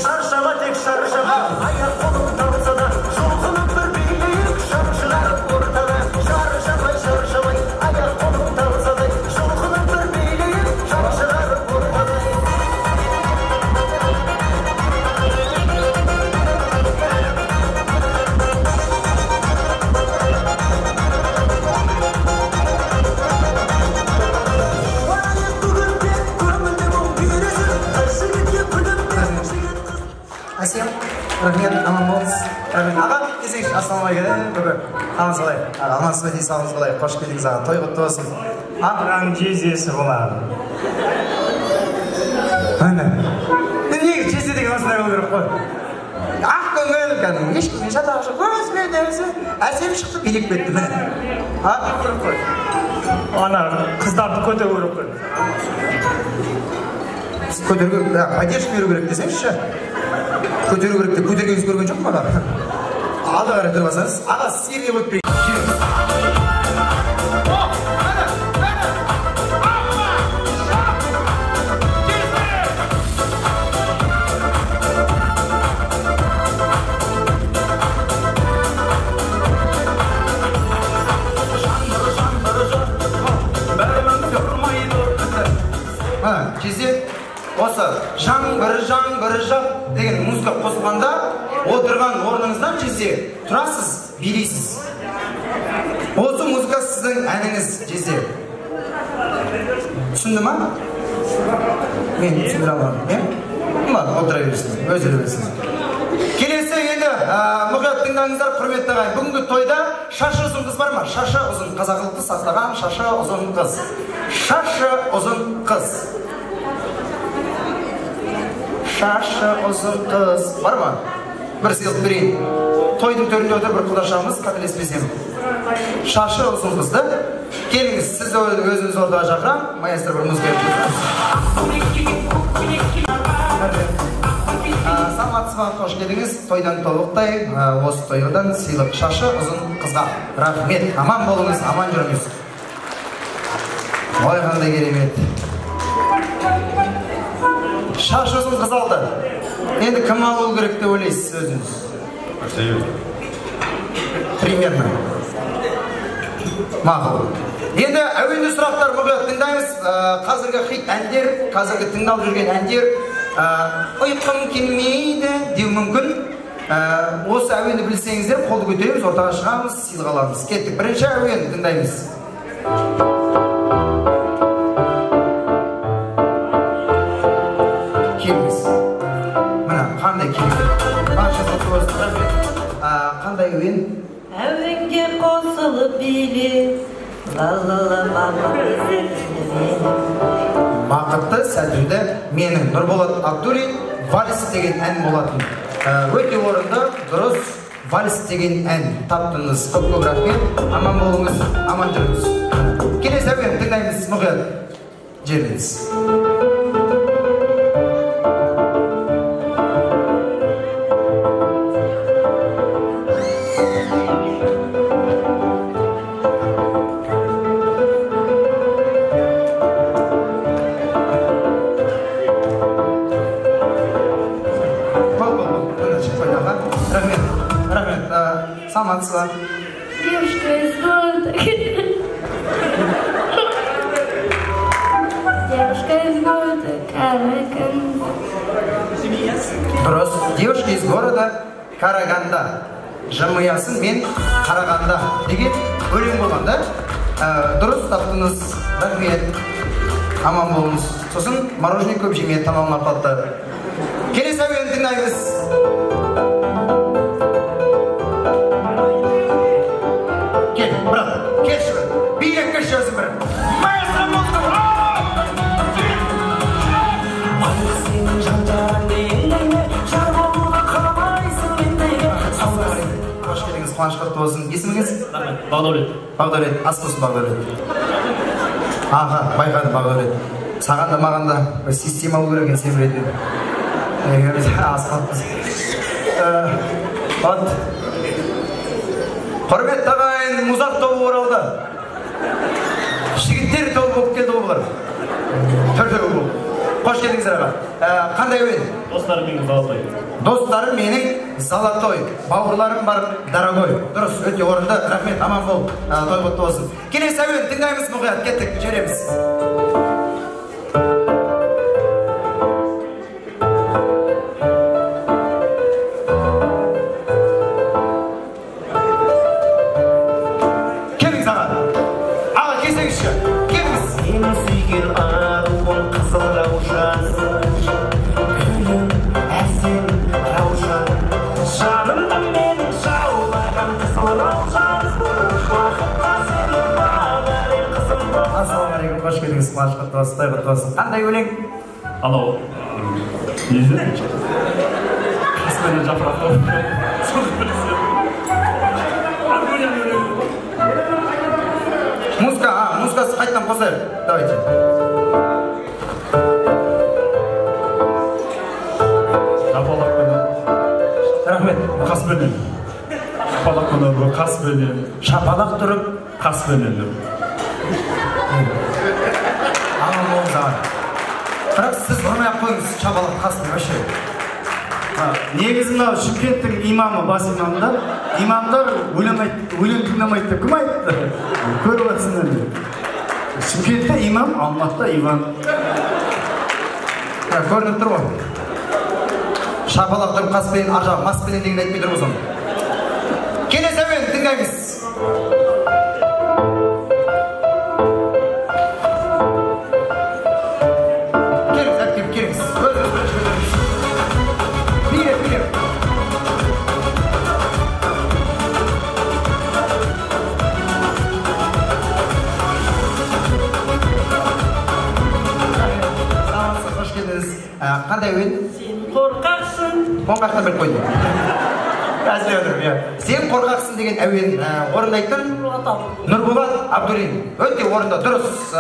Шаршама тек шаршама, аяқ қолым талса да, жұлқынып бір билейік, жан шығарып ортада. Шаршамай, аяқ қолым талса да, жұлқынып бір билейік, жан шығарып ортада. Әсем, рахмет, аман болыңыз. Аға, десеңізші, ассалаумағалейкум. Бүгін қалыңыз қалай? Амансыз ба дейсіз, қалыңыз қалай? Қош келдіңіз аға, той құтты болсын. Атырған жездесі болады. Әне. Неге жезде деген осындай болу керек қой? Ақ көңіл, кәдімгі, ешкіммен шатағы жоқ. Әсем шықты, билеп кетті, міне. Ақ көріп қой. Ана қыздарды көтеру керек қой. Көтеру, поддержка беру керек десеңізші. Көтеру керек деп көтергеніңіз көрген жоқ ма? Алды қарай тұрып алсаңыз, аға сізге қойып берейін. Кезде осы жаңбыр жақ деген музыка қосылғанда отырған орныңыздан жезде тұрасыз, билейсіз. Осы музыка сіздің әніңіз жезде. Түсінді ма? Мен түсіндіре аламын. Отыра бересіз, өздері бересіз. Келесі енді мұқият тыңдаңыздар, құрметті ағайын. Бүгінгі тойда шашы ұзын қыз бар ма? Шашы ұзын қазақылықты сақтаған шашы ұзын қыз. Шашы ұзын қыз. Шашы ұзын қыз бар ма? Бір сыйлық берейін. Тойдың төрінде отыр бір құдашамыз, қателеспесем. Шашы ұзын қызды. Келіңіз, сіз өзіңіз ортаға шақырам, маэстро бір музыка етіп. Саламатсыз ба, қош келдіңіз. Тойдан толықтай, осы тойдан сыйлық шашы ұзын қызға. Рахмет, аман болыңыз, аман жүріңіз. Ой, қандай керемет. Шашы ұзын қыз алды. Енді кім алу керек деп ойлайсыз өзіңіз? Примерно. Мақұл. Енді әуенді сұрақтар мұқият тыңдаймыз. Қазіргі хит әндер, қазіргі тыңдалып жүрген әндер ұйқым келмейді деу мүмкін. Осы әуенді білсеңіздер, қолды көтереміз, ортаға шығамыз, сыйлық аламыз. Кеттік. Бірінші әуен тыңдаймыз. Келіңіз. Мына, қандай келіңіз? Қандай әуен? Әуенге қосылып биле, ла-ла-ла мама шықты. Сәтінде менің Нұрболат Абдуллин «Вальс» деген ән болатын. Өте орынды, дұрыс «Вальс» деген ән таптыңыз. Көп рахмет. Аман болыңыз, аман жүріңіз. Келесі әуен тыңдаймыз, мұқият жеріңіз. Саламатсызба? Девушка из города. Девушка из города Караганда. Дұрыс. Девушка из города Караганда. Жымиясын мен Қарағанда деген өлең болған да? Дұрыс таптыңыз. Рахмет. Аман болыңыз. Сосын мороженое көп жемей тамағына қалды. Келесі әуен тыңдаймыз. Қуаныш құтты болсын. Есіміңіз? Бағдәулет. Бағдәулет. Ас болсын Бағдәулет. Аға, байқадым Бағдәулет. Саған да маған да бір система болу керек екен сен білетін. Құрметті ағайын, Музақ тобы оралды. Жігіттер тобы болып келді олар. Төртеу болып. Қош келдіңіздер аға. Қандай әуен? Достарым менің золотой. Достарым менің золотой. Бауырларым бар дорогой. Дұрыс, өте орынды. Рахмет, аман бол. Той құтты болсын. Келесі әуен тыңдаймыз мұқият. Кеттік, жібереміз. Келіңіз аға. Аға, келсеңізші. Келіңіз. Сені сүйген аруым қызыл раушан, гүлім әсем раушан, жанымда менің жаулаған қызыл раушан, уақытта сені бағарым қызым бол. Ассалаумағалейкум, қош келдіңіз. Қуаныш құтты болсын, той құтты болсын. Қандай өлең? Анау, несі? Қасыменен жапырақты. Соны білесің. Музыкасы қайттан қосайық. Давайте. Рахмет, қасыменен. Шапалақ күні қасыменен. Шапалақ тұрып, қасыменен. Аман болыңыз аға. Бірақ сіз ұрмай-ақ қойыңыз, шапалақ қасымен өше. Негізі мынау Шымкенттің имамы, бас имамдар. Имамдар өлең тыңдамайды деп кім айтты? Көріп жатсыңдар ме? Шымкентте имам, Алматыда Иван. Көрініп тұр ғой. Шапалақ тұрып қаспенен, ажа маспенен деген айтпай тұр ғой. Келесі әуен тыңдаймыз. Келіңіз, әпкем, келіңіз. Қандай әуен? Сен қорқақсың. Қорқақтан біліп қойдым. Әзіле отырып, сен қорқақсың деген әуен орындайтын Нұрболат Абдуллин. Өте орында, дұрыс.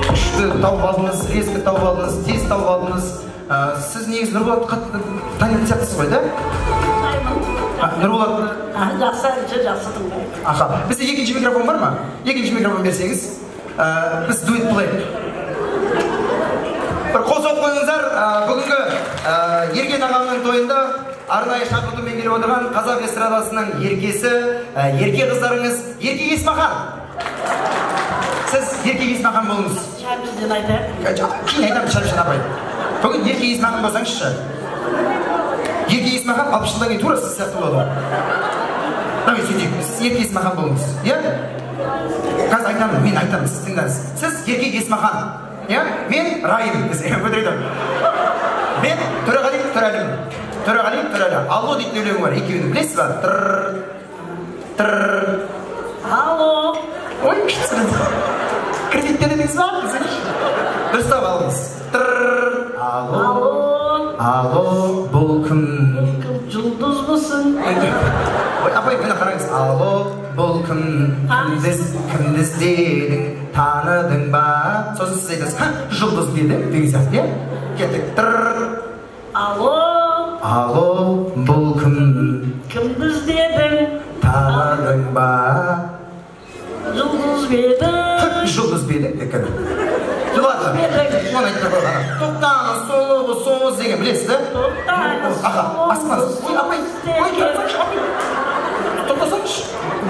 Күшті тауып алдыңыз, резкі тауып алдыңыз, тез тауып алдыңыз. Сіз негіз Нұрболат қатты танитын сияқтысыз ғой, да? Нұрболат? Жақсы әнші, жақсы тыңдайды. Аха, бізде екінші микрофон бар ма? Екінші микрофон берсеңіз, біз дуэт болайық. Бір қол соғып қойыңыздар, бүгінгі Ерген ағамның тойында арнайы шақыртумен келіп отырған қазақ эстрадасының еркесі, ерке қыздарыңыз Ерке Есмахан. Сіз Ерке Есмахан болыңыз. Шәріпшіден айтайық. Кейін айтамын Шәріпшіден апай. Бүгін Ерке Есмахан болсаңызшы. Ерке Есмахан 60 жылдан кейін тура сіз сияқты болады. Давай сөйтейік, сіз Ерке Есмахан болыңыз. Қазір айтамын, мен айтамын, сіз тыңдаңыз. Сіз Ерке Есмахан. Мен Райым, мен Төреғали Төрәлім. Төреғали Төрәлі. Алло дейтін өлеңі бар, екеуінің білесіз ба? Алло. Ой, күшті. Кредиттер едіңіз ба? дұрыстап алыңыз. Алло. Алло, бұл кім? Жұлдыз мұсың? Ой, апай, мені қараңыз. Алло, бұл кім? Кімді іздедің? Таныдың ба? Сосын сіз айтасыз, жұлдыз деді, деген сияқты, иә? Кеттік. Алло. Алло, бұл кім? Кімді іздедің? Таныдың ба? Жұлдыз беді. Жұлдыз беді, екен. Ладно, оны айтып қойған. Тоқтаңыз, соңыз деген білесіз, да? Тоқтаңыз, соңыз тоқтасаңызшы.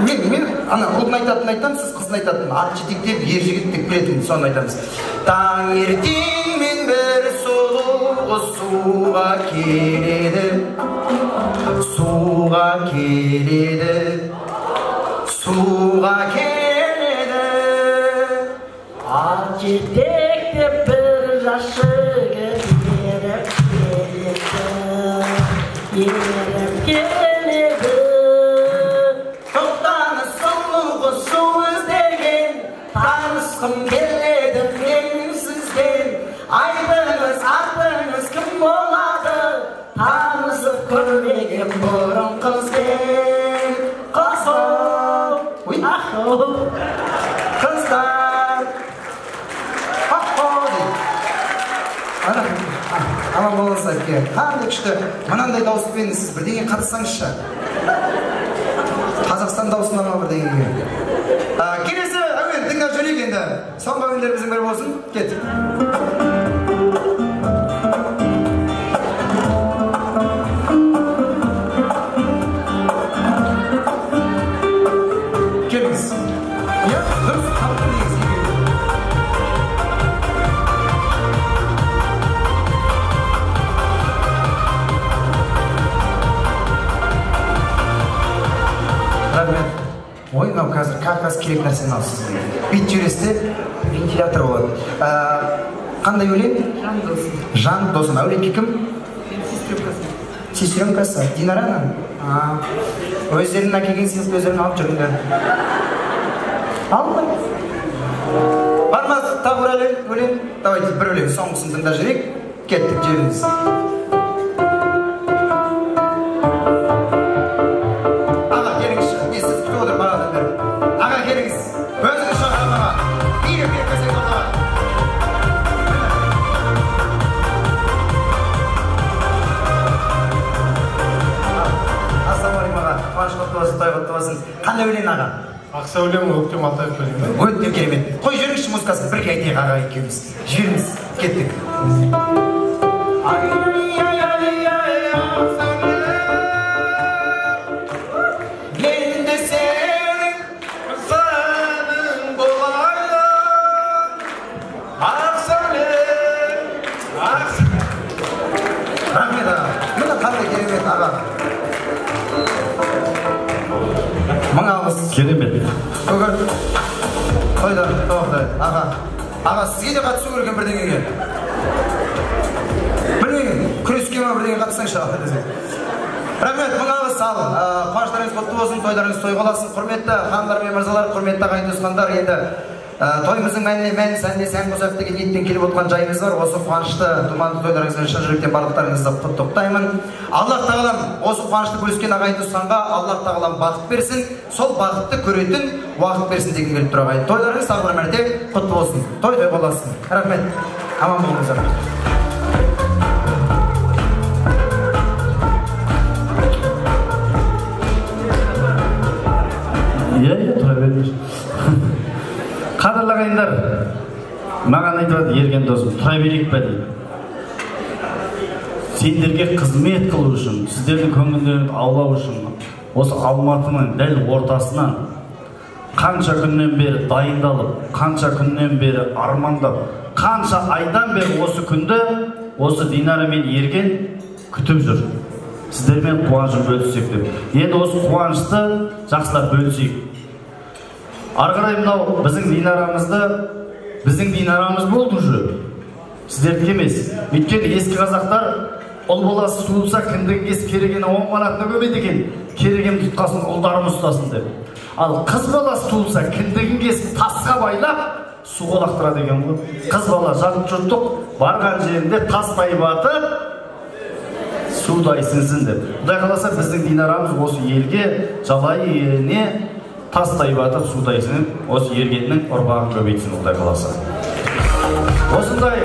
Мен ана ұлдың айтатынын айтамын, сіз қыздың айтатынын. Ат жетектеп, ер жігіттік білетін, соны айтамыз. Таңертең мен бір сұлу суға келеді. Суға келеді. Суға келеді. Ат жетектеп бір жас жігіт еріп келеді. Тоқтаңыз, сұлу су іздеген, танысқым келеді мен сізден. Айтыңыз, атыңыз кім болады, танысып көрмеген бұрын қызбен. Қыздар. Аман болыңыз әпке. Қандай күшті. Мынандай дауыспен сіз бірдеңе қатысаңызшы. Қазақстан дауысына ма бірдеңеге. Келесі әуен тыңдап жүрейік енді. Соңғы әуендеріміздің бірі болсын. Кеттік. Келіңіз. Дұрыс, қалыпты негіз. Ой, мынау қазір как раз керек нәрсені алсыз. Бит жүресте вентилятор болады. Қандай өлең? Жан досым. Жан досым. Әуленке кім? Сестренкасы. Динараны? Өздерінің әкелген сияқты өздерін алып жүріңдер. Алды. Бар ма тағы бір өлең? Давайте бір өлең соңғысын тыңдап жүрейік. Кеттік жеріңіз. Қандай өлең аға? Ақсәулем өктем Алтаев өлең. Өте керемет. Қой жүріңізші музыкасын бірге айтайық аға екеуміз. Жүріңіз, кеттік. Енді сенің қызаның болайын. Ақсәулем. Рахмет аға. Міне қандай керемет аға. Мың алғыс. Керемет. Көгір. Қойда, тоқты. Аға, сізге де қатысу көрген бірдеңеге. Бірдеңе, күреске ма бірдеңе қатысаңшы аға. Рахмет, мың алғыс ал. Қуаныштарыңыз құтты болсын, тойдарыңыз той боласын. Құрметті хандар мен мырзалар, құрметті ағайын туысқандар, енді тойымыздың мән сәніне сән қосақ деген ниетпен келіп отырған жайымыз бар. Осы қуанышты думанды тойларыңызбен шын жүректен барлықтарыңызды құттықтаймын. Аллах тағалам осы қуанышты бөліскен ағайын туысқанға Аллах тағалам бақыт берсін, сол бақытты көретін уақыт берсін деген келіп тұр ағайын. Тойларыңыз тағы бір мәрте құтты болсын. Той боласын. Рахмет. Аман болыңыздар. Иә, тұра беріңіз. Қадірлі ағайындар, маған айтады ерген досым, тұра берейік пе дейді. Сендерге қызмет қылу үшін, сіздердің көңілдеріңді аулау үшін, осы Алматының дәл ортасынан қанша күннен бері дайындалып, қанша күннен бері армандап, қанша айдан бері осы күнді, осы Динара мен Ерген күтіп жүр. Сіздермен қуанышын бөліссек деп. Енді осы қуанышты жақсылап бөлісейік. Ары қарай мынау біздің Динарамыз болды уже. Сіздердікі емес. Өйткені ескі қазақтар ұл баласы туылса кіндігін кесіп керегені 10 манатына көмеді екен. Керегем тұтқасын, ұлдарым ұстасын деп. Ал қыз баласы туылса кіндігін кесіп тасқа байлап суға лақтырады екен ғой. Қыз бала жат жұрттық барған жерінде тастай батып судай сіңсін деп. Құдай қаласа біздің Динарамыз осы елге жалайы еліне тастай батып судай сіңіп, осы ергеннің ұрпағын көбейтсін Құдай қаласа. Осындай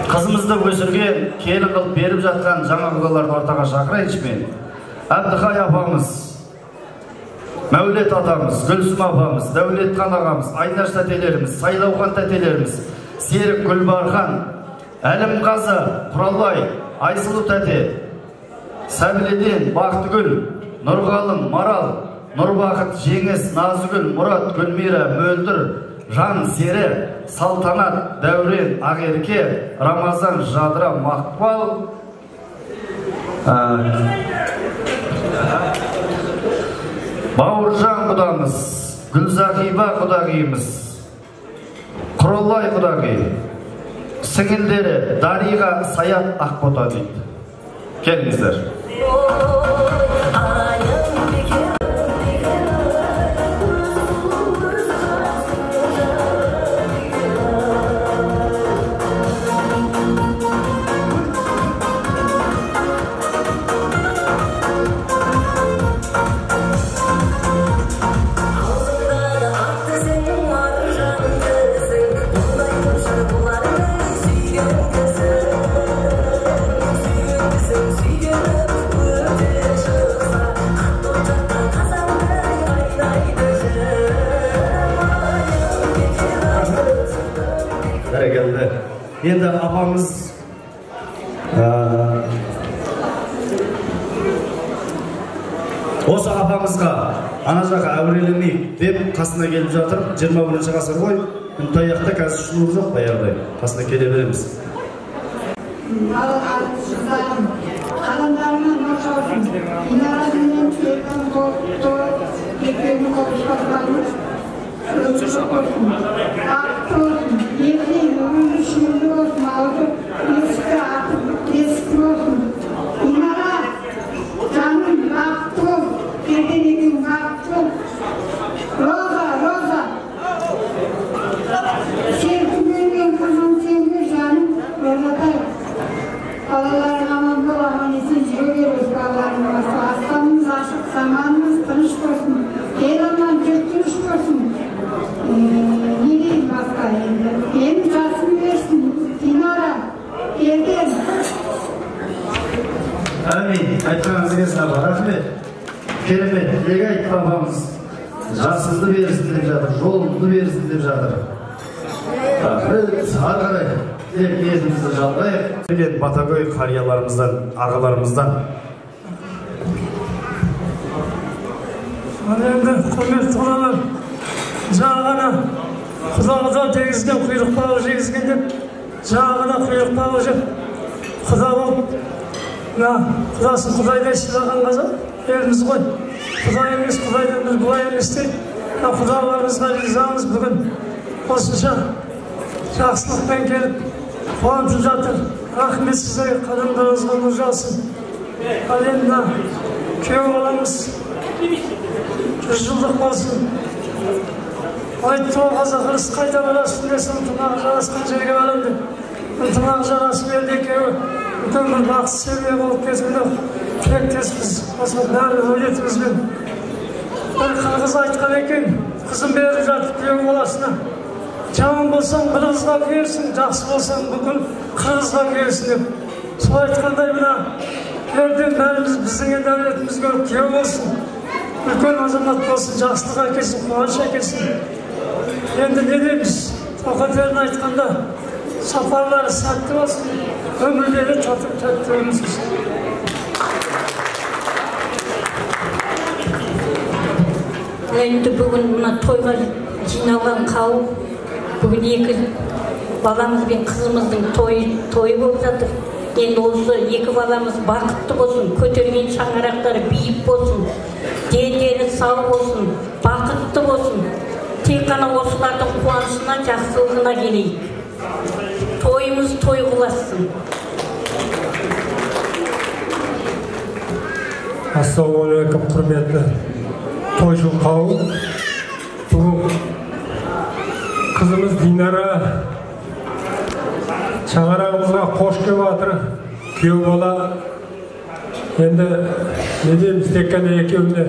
қызымызды өсірген, келін қылып беріп жатқан жаңа құдаларды ортаға шақырайыншы мен. Әбдіхай апамыз, Мәулет атамыз, Гүлсім апамыз, Дәулетхан ағамыз, Айнаш тәтелеріміз, Сайлаухан тәтелеріміз, Серік Гүлбархан, Әлімқазы, Құралбай, Айсұлу тәте, Сәбіледен, Бақтыгүл, Нұрғалым, Марал, Нұрбақыт, Жеңіс, Назыгүл, Мұрат, Гүлмира, Мөлдір, Жан, Сері, Салтанат, Дәурен, Ағерке, Рамазан, Жадыра, Мақпал, Бауыржан құдамыз, Гүлзақиба құдағиымыз, Құралай құдағи, сіңілдері Дариға, Саят, Ақбота дейді. Келіңіздер. Енді апамыз осы апамызға ана жаққа әурелемейік деп қасына келіп жатыр. 21-ші ғасыр ғой, үнтаяқта қазір шылуы жоқ баяғыдай. Қасына келе береміз. Адамдарына нұр жаусын, Динараменен түйетін болыпты, екеуін қоғышпақтарымыз, өтірші болсын, ақты болсын, ертең өмір үшінді болсын, ауды есікті атып, есікті болсын. Динара, жаным, ақты бол, ертең екеуін ақты бол. Роза, Роза, сен берген қызым сенге жаным, Розатай. Балаларың аман бол, аман есен жүре беріңіз балаларың басы. Аспанымыз ашық, саманымыз тыныш болсын. Ел аман, жұрт тыныш болсын. Не дейін басқа енді? Менің жасым берсін, Динара, ерден. Әмин, айтқаныңыз келсін апа, рахмет. Керемет, тілек айтты апамыз. Жасыңды берсін деп жатыр, жолыңды берсін деп жатыр. Ары қарай. Кезімізді жалғайық. Деген Батагөй қарияларымыздан, ағаларымыздан. Енді құрметті құдалар, жағына құдалыға тегізген құйрық бағы жегізген деп, жағына құйрық бағы жеп, құда болып, құдасын құдайдай сыйлаған қазақ еліміз ғой. Құдай емес, құдайдан біз бұлай емес дейді. Құдаларымызға ризамыз бүгін осынша жақсылықпен келіп қуантып жатыр. Рахмет сіздерге, қадамдарыңызға нұр жаусын. Ал енді күйеу баламыз 100 жылдық болсын. Айтты ол қазақ ырыс қайда барасың десем, ынтымағы жарасқан жерге барам деп. Ынтымағы жарасып елде екеуі үлкен бір бақытты серуен болып кетуді тілектеспіз. Осы бәрі өлетімізбен. Бір қырғыз айтқан екен, қызын беріп жатып күйеу баласына. Жаман болсаң бір қызға күйерсің, жақсы болсаң бүкіл қырғызға күйерсің деп. Сол айтқандай мына ерден бәріміз біздің дәулетімізге күйеу болсын. Үлкен азамат болсын, жақсылық әкелсін, қуаныш әкелсін. Енді не дейміз? Тоқетерін айтқанда сапарлары сәтті болсын, өмірлері татып тәтті өмір сүрсін. Енді бүгін мына тойға жиналған қауым, бүгін екі баламыз бен қызымыздың тойы болып жатыр. Енді осы екі баламыз бақытты болсын, көтерген шаңырақтары биік болсын, дендері сау болсын, бақытты болсын. Тек қана осылардың қуанышына, жақсылығына келейік. Тойымыз той қыласын. Ассалаумағалейкум, құрметті тойшыл қауым. Бүгін қызымыз Динара шаңырағымызға қош келіп жатыр. Күйеу бала. Енді не дейміз, тек қана екеуіне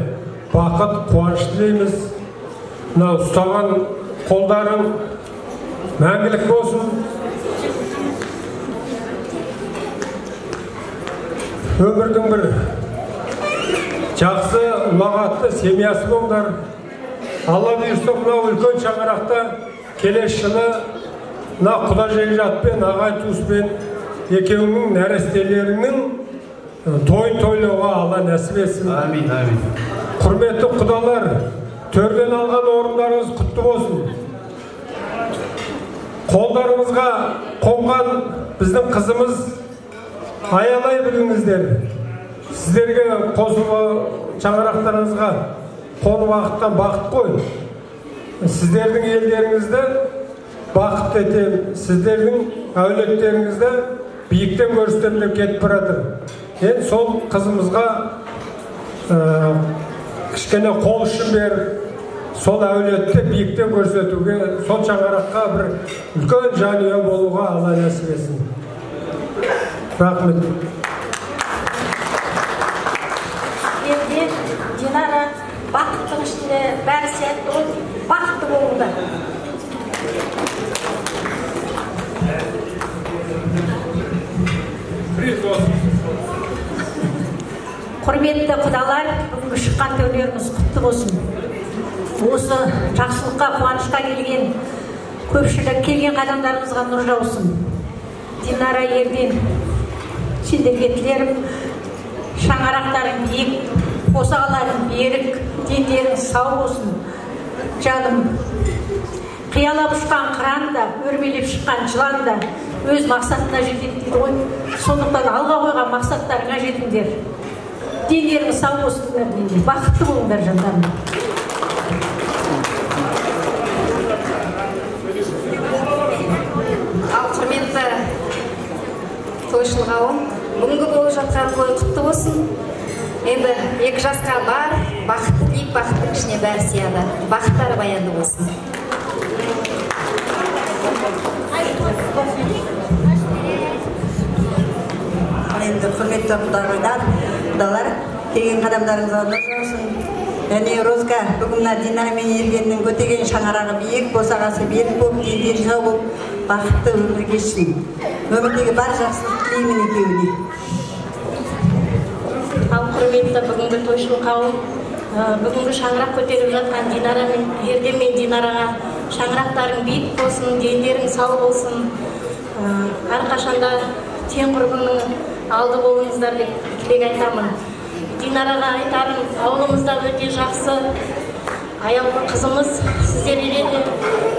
бақыт, қуаныш тілейміз. Мынау ұстаған қолдарың мәңгілік болсын. Өмірдің бір жақсы, ұлағатты семьясы болыңдар. Алла бұйырса, мынау үлкен шаңырақта келесі жылы мына құда жекжатпен, ағай туыспен екеуіңнің нәрестелеріңнің тойын тойлауға Алла нәсіп етсін. Амин, амин. Құрметті құдалар, төрден алған орындарыңыз құтты болсын. Қолдарыңызға қонған біздің қызымыз аялай біліңіздер. Сіздерге қосылу шаңырақтарыңызға қону уақыттан бақыт қой. Сіздердің елдеріңізді бақыт етем, сіздердің әулеттеріңізді биіктен көрсетемін кетіп баратыр. Енді сол қызымызға кішкене қол ұшын беріп, сол әулетті биіктен көрсетуге, сол шаңыраққа бір үлкен жанұя болуға Алла нәсіп етсін. Рахмет. Енді Динара бақыттың ішінде бәрі сәтті болып, бақытты болуда. Құрметті құдалар, бүгінгі шыққан тойларыңыз құтты болсын. Осы жақсылыққа, қуанышқа келген, көпшілік келген қадамдарыңызға нұр жаусын. Динара Ерден, сендерге тілерім, шаңырақтарың биік, қосағаларың берік, дендерің сау болсын. Жаным, қиялап ұшқан қыран да, өрмелеп шыққан жылан да өз мақсатына жетеді дейді ғой. Сондықтан алға қойған мақсаттарыңа жетіңдер. Дендерің сау болсын, бақытты болыңдар жандарым. Ал құрметті тойшыл қауым, бүгінгі болып жатқан той құтты болсын. Енді 2 жасқа бар, бақытты дейік, бақыттың ішіне бәрі сияды. Бақыттары баянды болсын. Енді құрметті құдалар, келген қадамдарыңызға нұр жаусын. Және Розга, бүгін Динара мен Ергеннің көтеген шаңырағы биік, босағасы берік болып, дендері сау болып, бақытты өмір кешсін. Өмірдегі бар жақсылық тілеймін екеуіне. Ал құрметті бүгінгі тойшыл қауым, бүгінгі шаңырақ көтеріп жатқан Динара мен Ерден мен Динараға шаңырақтарың биік болсын, дендерің сау болсын. Әрқашанда тең құрбыңның алды болыңыздар деп тілек айтамын. Динараға айтарым, ауылымызда өте жақсы, аяулы қызымыз, сіздерге де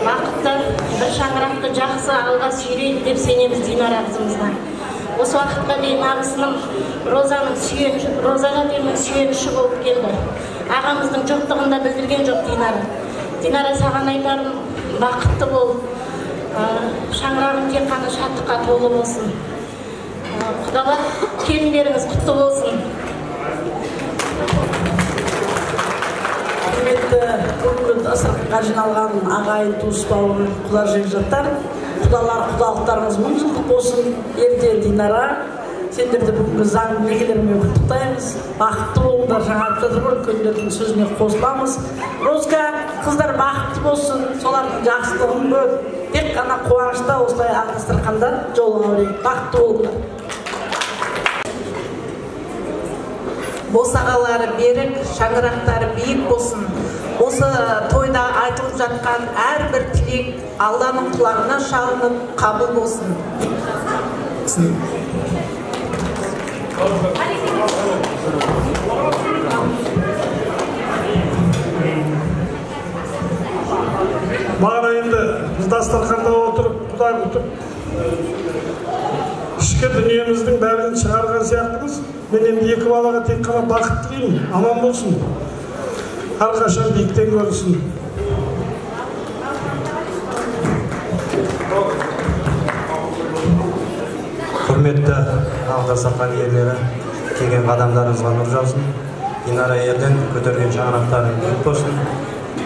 бақытты, бір шаңырақты жақсы алға сүйрейді деп сенеміз Динара қызымызға. Осы уақытқа дейін ағысының Розаға менің сүйеніші болып келді. Ағамыздың жоқтығында білдірген жоқ Динара. Динара, саған айтарым, бақытты бол. Шаңырағың тек қана шаттыққа толы болсын. Құдалар, келіндеріңіз құтты болсын. Құрметті бүгінгі дастарханға жиналған ағайын, туыс бауыр, құда жекжаттар, құдалар, құдалықтарыңыз 1000 жылдық болсын. Ерден, Динара, сендерді бүгінгі заң некелерімен құттықтаймыз. Бақытты болыңдар, жаңарып жатыр ғой, үлкендердің сөзіне қосыламыз. Розга, қыздар бақытты болсын, солардың жақсылығын көп, тек қана қуанышта осылай ақ дастарханда жолыңа өрейік. Бақытты болыңдар. Босағалары берік, шаңырақтары биік болсын. Осы тойда айтылып жатқан әрбір тілек Алланың құлағына шалынып, қабыл болсын. Бағана енді біз дастарханда отырып, құда күтіп, ішкі дүниеміздің бәрін шығарған сияқтымыз. Мен енді 2 балаға тек қана бақыт тілеймін, аман болсын. Әрқашан биіктен көрсін. Құрметті дастархан иелері, келген қадамдарыңызға нұр жаусын. Динара Ерден көтерген шаңырақтарың биік болсын.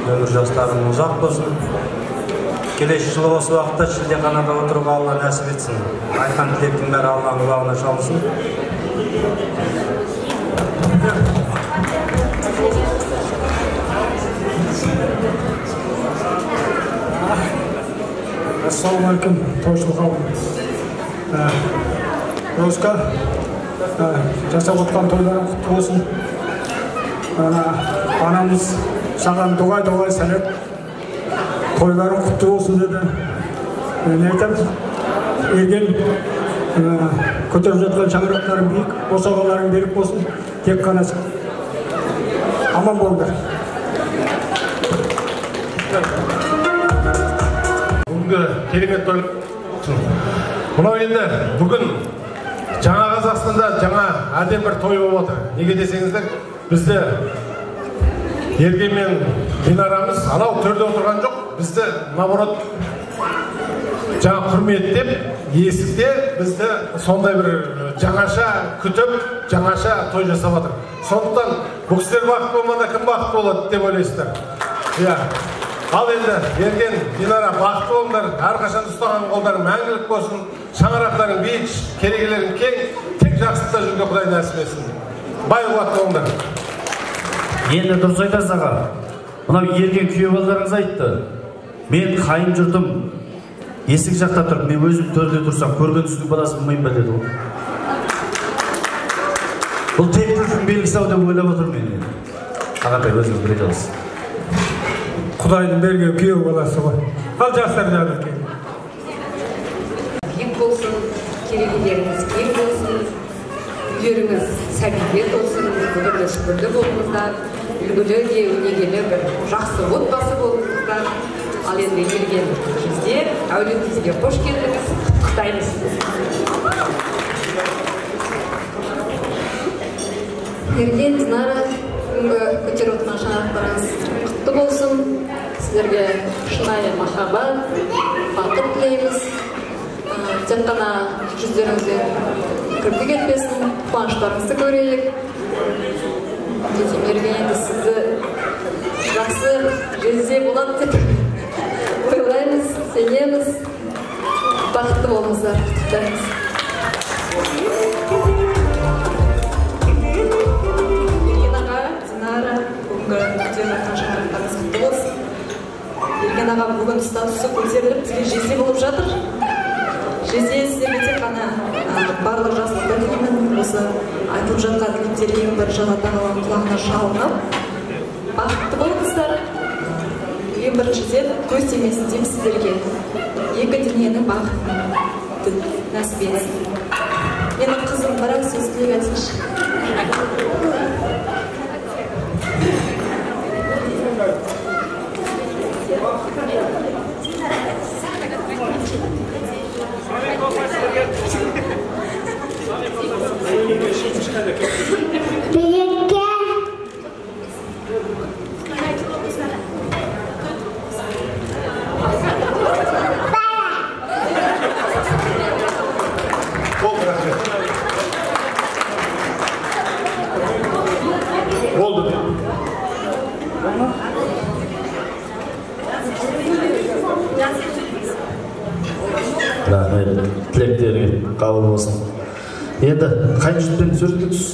Өмір жастарың ұзақ болсын. келесі жылы осы уақытта шілдеханада отыруға Алла нәсіп етсін. Айтқан тілектің бәрі Алланың құлағына шалсын. Ассалаумағалейкум, тойшыл қауым. Розка, жасап отқан тойларың құтты болсын. Анамыз саған дұғай сәлем. Тойларың құтты болсын деді. Не айтамыз? Ерген көтеріп жатқан шаңырақтарың биік, босағаларың берік болсын. Тек қана аман болыңдар. Бүгінгі керемет той. Мынау енді бүгін жаңа Қазақстанда жаңа әдем бір той болып отыр. Неге десеңіздер, бізді Ерген мен Динарамыз анау төрде отырған жоқ, бізді наоборот жаңа құрметтеп, есікте бізді сондай бір жаңаша күтіп, жаңаша той жасап отыр. Сондықтан бұл кісілер бақытты болмағанда кім бақытты болады деп ойлайсыздар. Иә. Ал енді Ерген, Динара бақытты болыңдар, әрқашан ұстаған қолдарың мәңгілік болсын, шаңырақтарың биік, керегелерің кең, тек жақсылықта жүруге Құдай нәсіп етсін. Бай қуатты болыңдар. Енді дұрыс айтасыз аға. Мынау Ерген күйеу балаларыңыз айтты. Мен қайын жұртым есік жақта тұрып, мен өзім төрде тұрсам, көрген түсінің баласы болмайын ба деді ғой. Бұл тектіліктің белгісі ау деп ойлап отырмын мен. Ағатай, өзіңіз біле аласыз. Құдайдың берген күйеу баласы ғой. Ал жастар жағы биік болсын, керегелеріңіз кең болсын, үйлеріңіз сәбилер болсын, бүгінгі шүкірлі болыңыздар, үлгілі де өнегелі бір жақсы отбасы болыңыздар. Ал енді Ерген кезде әулетіңізге қош келдіңіз, құттықтаймыз. Ерген, Динара, бүгінгі көтеріп отырған шаңырақтарыңыз құтты болсын. Сіздерге шынайы махаббат, бақыт тілейміз. Тек қана жүздеріңізде кірпік кетпесін, қуаныштарыңызды көрейік. Ерген енді сізді жақсы жезде болады деп ойлаймыз, сенеміз. Бақытты болыңыздар, құттықтаймыз. Ерген аға, Динара, бүгінгі көтеріп отырған шаңырақтарыңыз құтты болсын. Ерген аға бүгін статусы көтеріліп, бізге жезе болып жатыр. Жезе сіздерге тек қана барлық жақсылықтар тілеймін. Осы айтылып жатқан тілектер ең бірінші Алла тағаланың құлағына шалынып, бақытты болыңыздар. Ең біріншіден көз тимесін деймін сіздерге. Екі дүниенің бақытын нәсіп етсін. Менің қызым бірақ сөз тілек айтыңызшы. Тілектерге қабыл болсын. Енді қайын жұртпен суретке түс.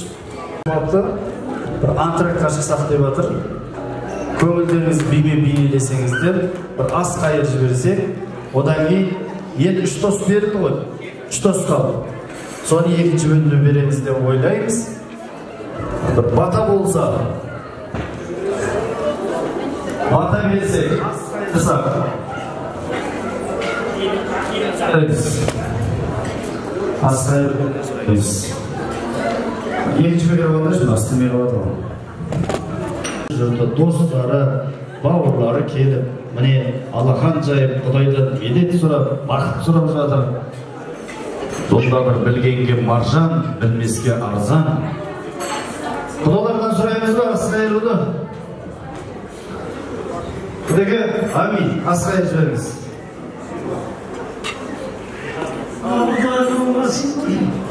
Бір антрактқа жасақ деп жатыр. Көңілдеріңіз бимен бейнелесеңіздер, бір ас қайыр жіберсек, одан кейін енді 3 тос берілді ғой. 3 тос қалды. Соны екінші бөлімде береміз деп ойлаймыз. Бір бата болса, бата берсек, жасақ. Асқайыр өз. Екінші бөлім болғанда үшін астымен қалады ғой. Жұрты достары, бауырлары келіп, міне алақан жайып, Құдайдан медет сұрап, бақыт сұрап жатыр. Сонда бір білгенге маржан, білмеске арзан. Құдалардан сұраймыз ба, Асқайыр ұлы? Құдеге, амин, Асқайыр жіберіңіз. Allah'ın olmasın,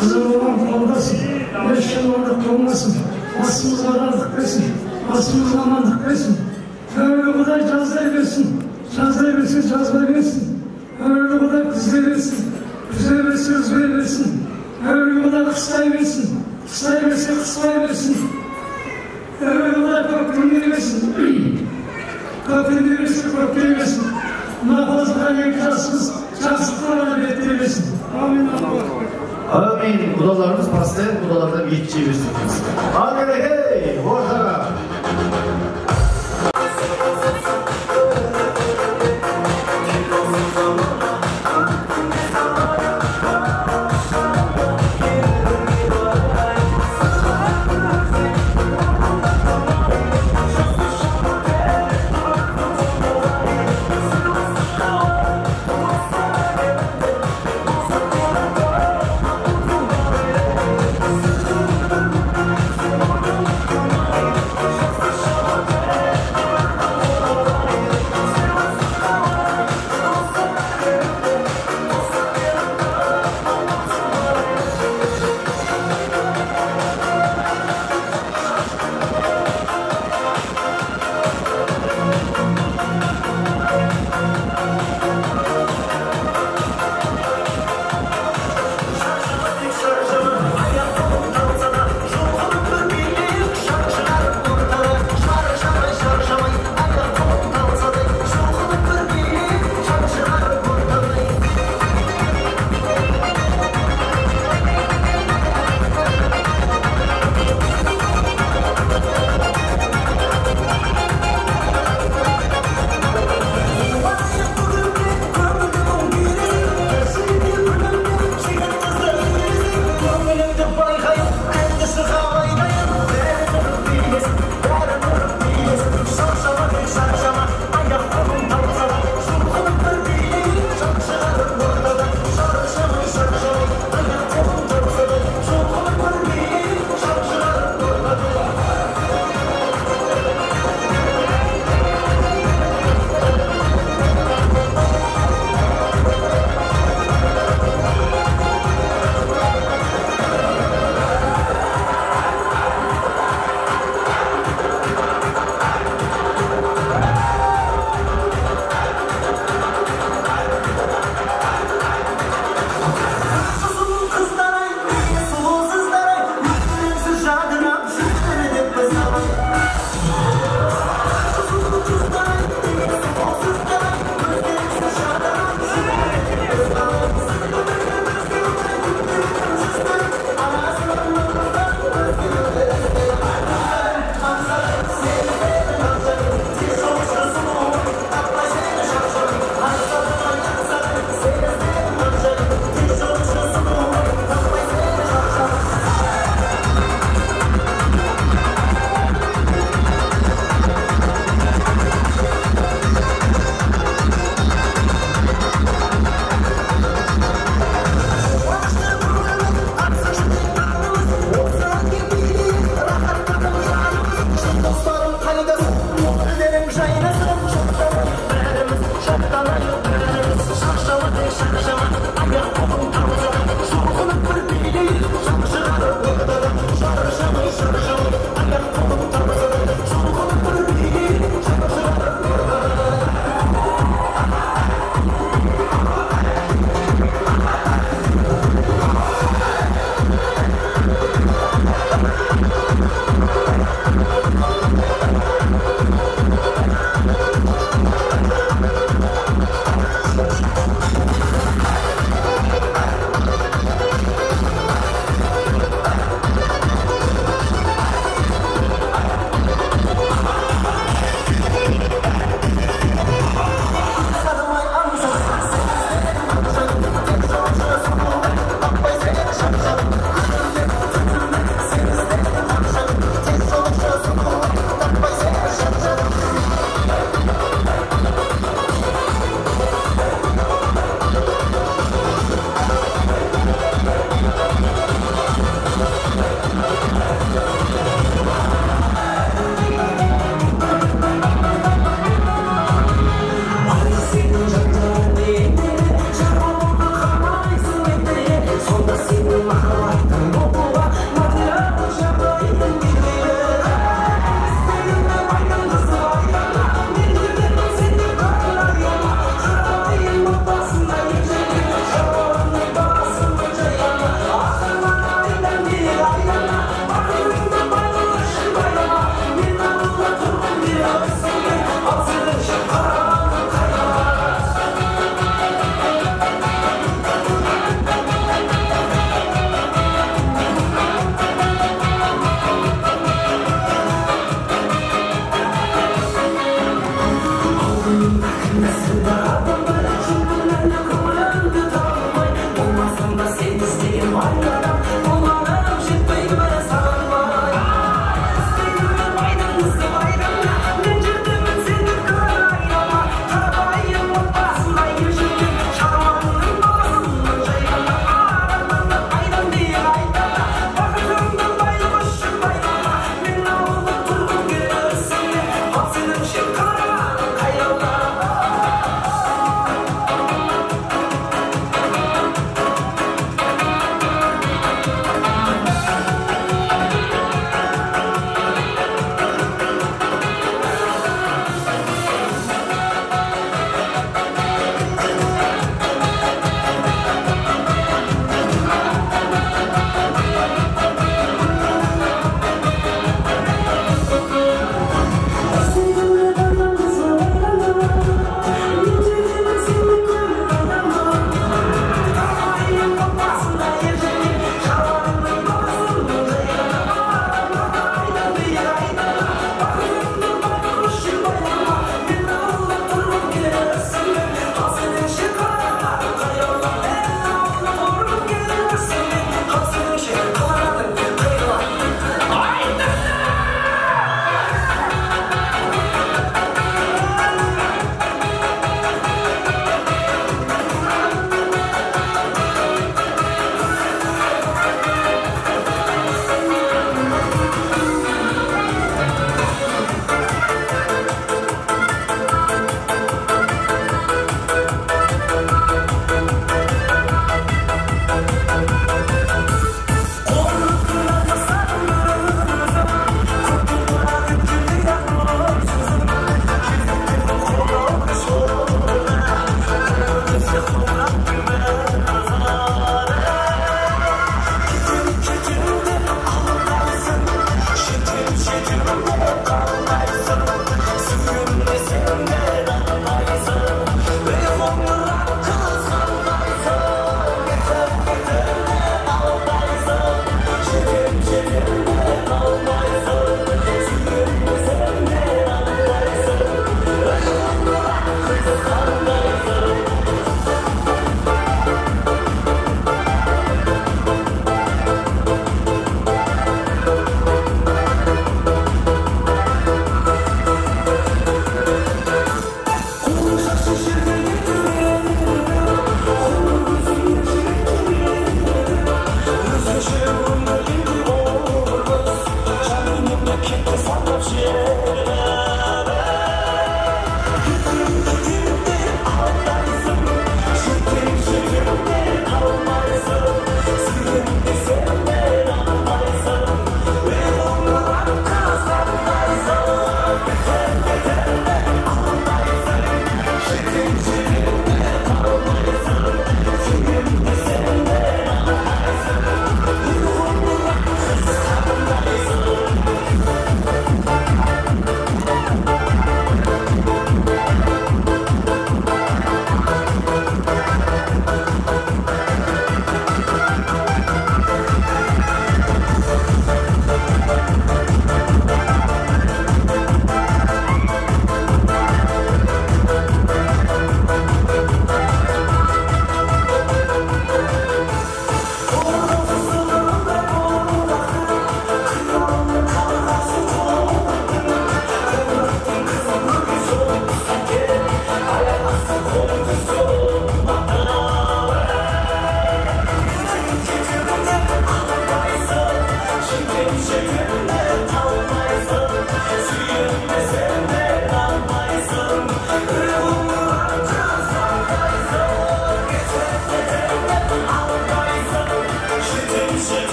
kızım olan olmasın, yaşamadık olmasın, basımız arandık versin, basımız amandık versin. Öyle kadar cazlayı versin, cazlayı versin, cazlayı versin. берсін, үзе берсе үзе берсін, әуелі қыстай берсін, қыстай берсе қыстай берсін, әуелі көктемге берсін, көктемге берсе көктемге берсін, нақылысқа жасымыз жақсылыққа беттей берсін. Амин. Amin. Kudalarımız pastaya, kudalardan geçeceği bir sürpriz. Amin. Hey! Boşara!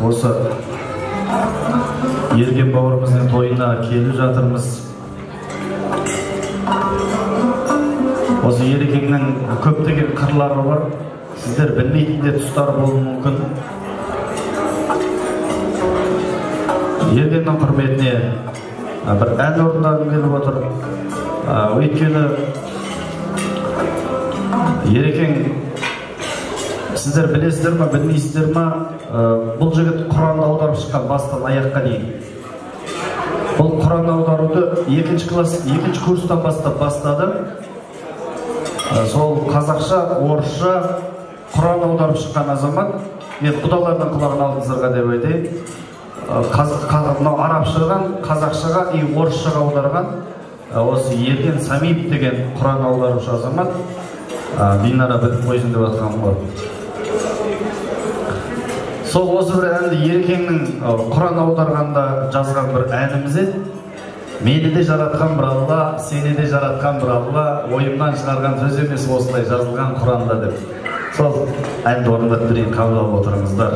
Осы ерген бауырымыздың тойына келіп жатырмыз. Осы ерекеңнің көптеген қырлары бар. Сіздер білмейтін де тұстар болуы мүмкін. Ергеннің құрметіне бір ән орындағым келіп отыр. Өйткені ерекең, сіздер білесіздер ма, білмейсіздер ма, бұл жігіт Құранды аударып шыққан бастан аяққа дейін. Бұл Құран аударуды екінші курстан бастап бастады. Сол қазақша, орысша Құран аударып шыққан азамат. Мен құдалардың құлағын алдыңызға деп айтайын. Арабшадан қазақшаға и орысшаға аударған осы Ерген Самиев деген Құран аударушы азамат. Динара біліп қойсын деп жатқаным бар. Сол осы бір әнді Ерекеңнің Құран аударғанда жазған бір әніміз еді. Мені де жаратқан бір Алла, сені де жаратқан бір Алла, ойымнан шығарған сөз емес осылай жазылған Құранда деп. Сол әнді орындап берейін, қабыл алып отырыңыздар.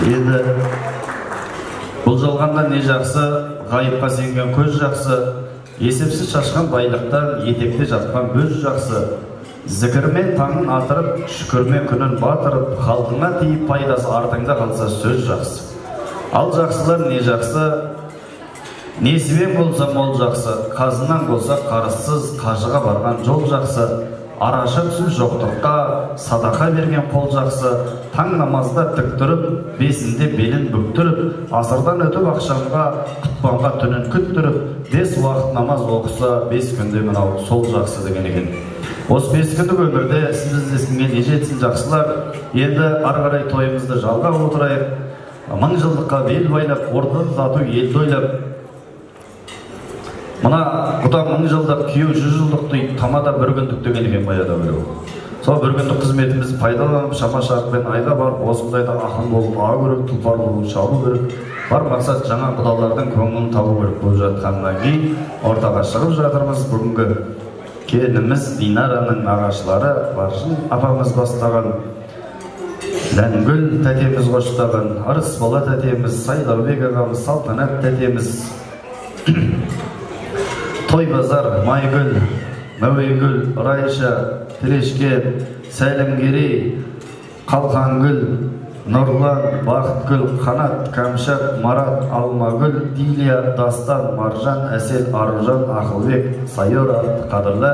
Енді бұл жалғанда не жақсы, ғайыпқа сенген көз жақсы, есепсіз шашқан байлықтан етекте жатқан бөз жақсы. Зікірмен таңын атырып, шүкірмен күнін батырып, халқыңа тиіп пайдасы артыңда қалса сөз жақсы. Ал жақсылар не жақсы, несібен болса мол жақсы, қазынан болса қарызсыз, қажыға барған жол жақсы. Арашы түсін жоқтыққа, садақа берген қол жақсы. Таң намазда тік тұрып, бесінде белін бүктіріп, асырдан өтіп ақшамға, құтпанға түнін күттіріп, 5 уақыт намаз оқыса, 5 күнде мынау сол жақсы деген екен. Осы 5 күндік өмірде сіз іздесінге не жетсін жақсылар. Енді ары қарай тойымызды жалға отырайық. 1000 жылдыққа бел байлап, ортаны тату елді ойлап. Мына құда 1000 жылдық, күйеу 100 жылдық дейді, тамада 1 күндік деген екен баяда біреу. Сол 1 күндік қызметімізді пайдаланып, шама-шарықпен айға барып, осындайда ақын болып аға көріп, тұлпар болып шабу керек. Бар мақсат жаңа құдалардың көңілін табу керек болып жатқаннан кейін ортаға шығып жатырмыз. Бүгінгі келініміз Динараның нағашылары Баршын апамыз бастаған, Ләнгүл тәтеміз қоштаған, Арысбала тәтеміз, Сайлаубек ағамыз, Салтанат тәтеміз, Тойбазар, Майгүл, Мәуегүл, Райша, Телешке, Сәлімгерей, Қалқангүл, Нұрлан, Бақытгүл, Қанат, Кәмшат, Марат, Алмагүл, Дилия, Дастан, Маржан, Әсел, Аружан, Ақылбек, Сайор атты қадырлы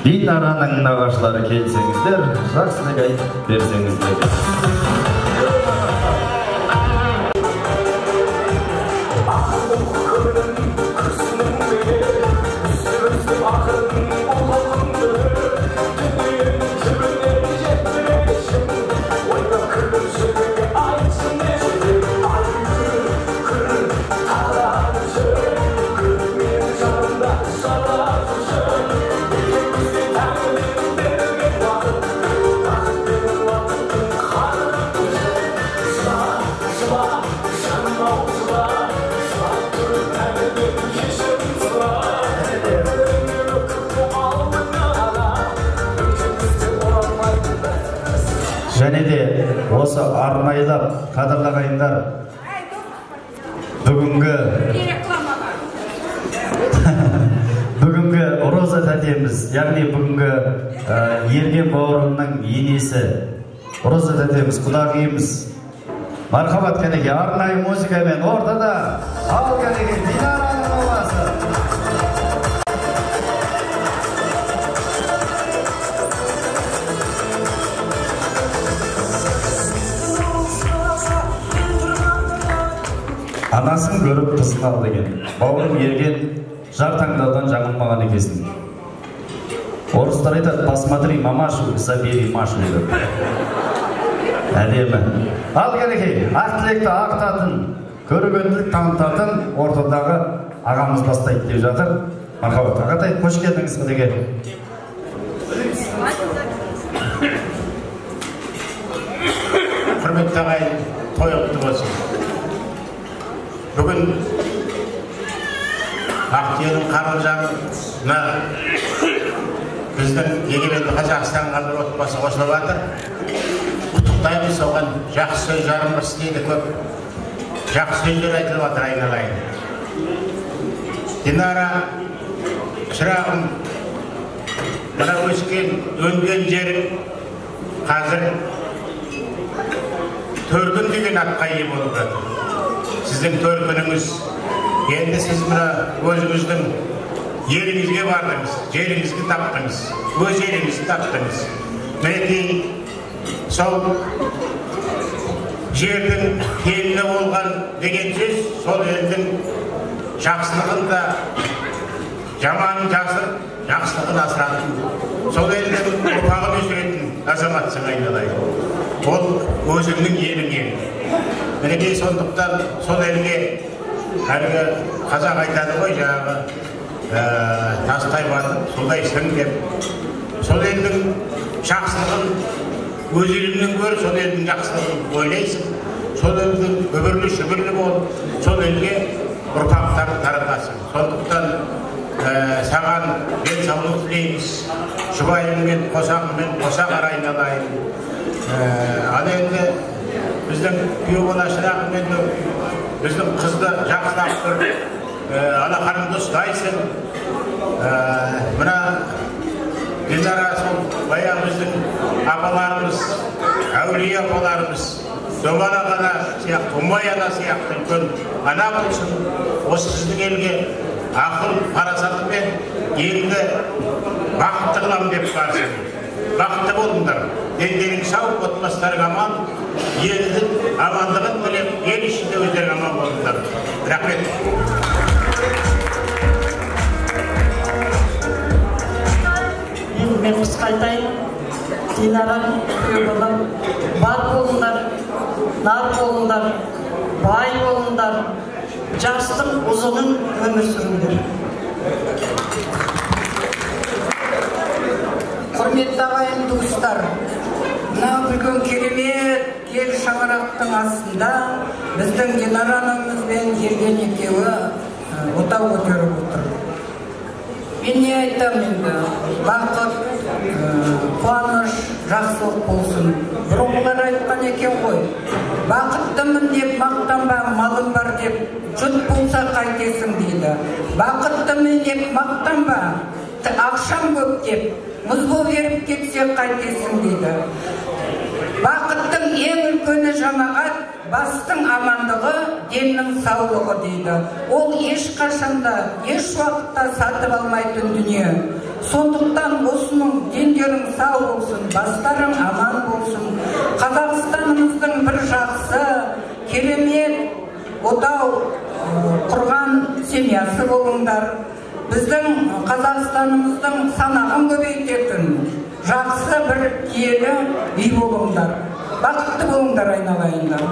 Динараның нағашылары келсеңіздер, жақсылық айтып берсеңіздер. Және де осы арнайлап қадірлағайындар бүгінгі Роза тәтеміз, яғни бүгінгі Ерген бауырымның енесі Роза тәтеміз, құдағиымыз. Мархабат кәнеге арнайы музыкамен ортада ал кәнеге Динараның оласы. Анасын көріп қызын ал деген. Бауырым Ерген жар таңдаудан жаңылмаған екесін. Орыстар айтады, посмотри мамашу, забери машу деп. Әдемі. Ал кәнекей, ақ тілекті ақтатын, көргенділік танытатын ортадағы ағамыз бастайды деп жатыр. Мархабат, ағатай, қош келдіңіз кәнеке. Құрметті ағайын, той құтты болсын. Бүгін Ақтиенің Қарылжанына біздің егеменді Қазақстанға бір отбасы қосылып жатыр. Құттықтаймыз, оған жақсы сөз жарымыз дейді, көп жақсы сөздер айтылып жатыр айналайын. Динара, шырағым, мына өскен, өнген жерің қазір Төркін деген атқа ие болып жатыр. Сіздің төркініңіз, енді сіз мына өзіңіздің еліңізге бардыңыз, жеріңізді таптыңыз, өз еліңізді таптыңыз. Мінекей, сол жердің келіні болған деген сөз, сол елдің жақсылығында жаманын жасырып, жақсылығын асыратын, сол елдің ұрпағын өсіретін азаматсың айналайын. Ол өзіңнің еліңе. Мінекей, сондықтан сол елге әлгі қазақ айтады ғой, жаңағы тастай батып, солайсың деп. Сол елдің жақсылығын өз еліңнен гөрі сол елдің жақсылығын ойлайсың. Сол елдің үбірлі шүбірлі болып, сол елге ұрпақтарын таратасың. Сондықтан саған денсаулық тілейміз, жұбайыңмен, қосағыңмен қосақ арайналайын. Ал енді біздің күйеу балашырақ біздің қызды жақсылап тұр, алақаныңды ұстайсың. Мына Динара сол баяғы біздің апаларымыз, әулие апаларымыз, Домбала ана сияқты, Умай ана сияқты үлкен ана болсын. Осы сіздің елге ақыл парасатымен елді бақытты қыламын деп барсын. Бақытты болыңдар. Дендерің сау, отбасыларың аман, елдің амандығын тілеп, ел ішінде өздерің аман болыңдар. Рахмет. Енді мен қысқа айтайын. Динара, күйеу балам, бар болыңдар, нар болыңдар, бай болыңдар, жастық ұзынын өмір сүріңдер. Құрметті ағайын туыстар, мына үлкен керемет ел шаңырақтың астында біздің Динара анамыз бен Ерген екеуі отау көтеріп отыр. Мен не айтам енді, бақыт, қуаныш, жақсылық болсын. Бұрынғылар айтқан екен ғой, бақыттымын деп мақтанба, малым бар деп жұт болса қайтесің дейді. Бақыттымын деп мақтанба, ақшам көп деп мұз болып еріп кетсе қайтесің дейді. Бақыттың ең үлкені жамағат, бастың амандығы, деннің саулығы дейді. Ол ешқашанда, еш уақытта сатып алмайтын дүние. Сондықтан осының дендерің сау болсын, бастарың аман болсын. Қазақстанымыздың бір жақсы, керемет, отау құрған семьясы болыңдар. Біздің Қазақстанымыздың санағын көбейтетін жақсы бір киелі үй болыңдар. Бақытты болыңдар айналайындар.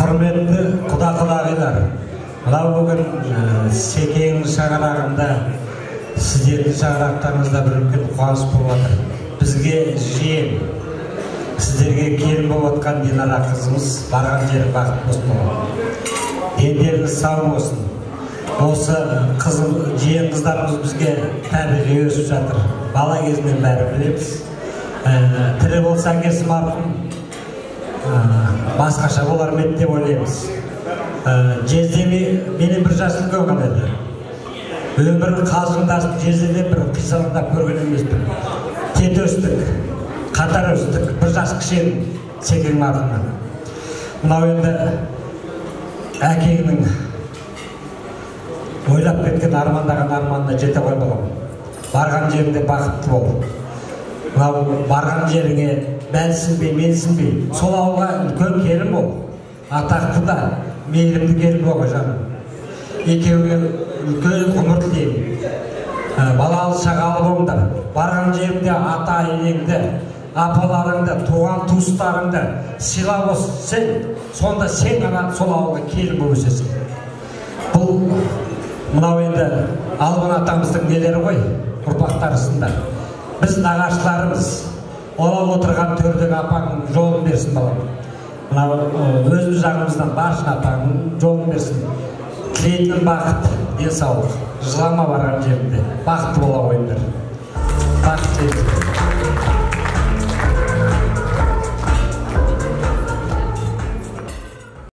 Құрметті құда-құдағилар, мынау бүгін Секенің шаңырағында, сіздердің шаңырақтарыңызда бір үлкен қуаныш болып отыр. Бізге жиен, сіздерге келін болып отқан Динара қызымыз барған жері бақыт болсын. Дендеріңіз сау болсын. Осы жиен қыздарымыз бізге тәрбиелеп өсіп жатыр. Бала кезінен бәрі білеміз. Тірі болса кесі марқұм басқаша болар ма еді деп ойлаймыз. Жездеме менен бір жас үлкен ғана еді. Өмірін қалжыңдасып, жездеден бір қисалыңдап көрген емеспін. Тет өстік, қатар өстік, бір жас кішен Секен марқұмнан. Мынау енді әкеңнің ойлап кеткен армандаған арманына жете қоймаған. Барған жеріңде бақытты бол. Мынау барған жеріңе мәнсінбей, менсінбей, сол ауылға үлкен келін бол. Атақты да, мейірімді келін бол жаным. Екеуге үлкен ғұмыр тілеймін. Балалы шағалы болыңдар. Барған жеріңде ата енеңді, апаларыңды, туған туыстарыңды сыйлап сен, сонда сен ғана сол ауылға келін болып өсесің. Бұл мынау енді Албан атамыздың нелері ғой, ұрпақтарысында. Біз нағашыларымыз, олап отырған төрдегі апаңның жолын берсін балам. Мынау өзіміз жағымыздан баршын апаңның жолын берсін. Тілейтін бақыт, денсаулық, жылама барған жерінде. Бақытты бола қойыңдар. Бақыт тілеймін.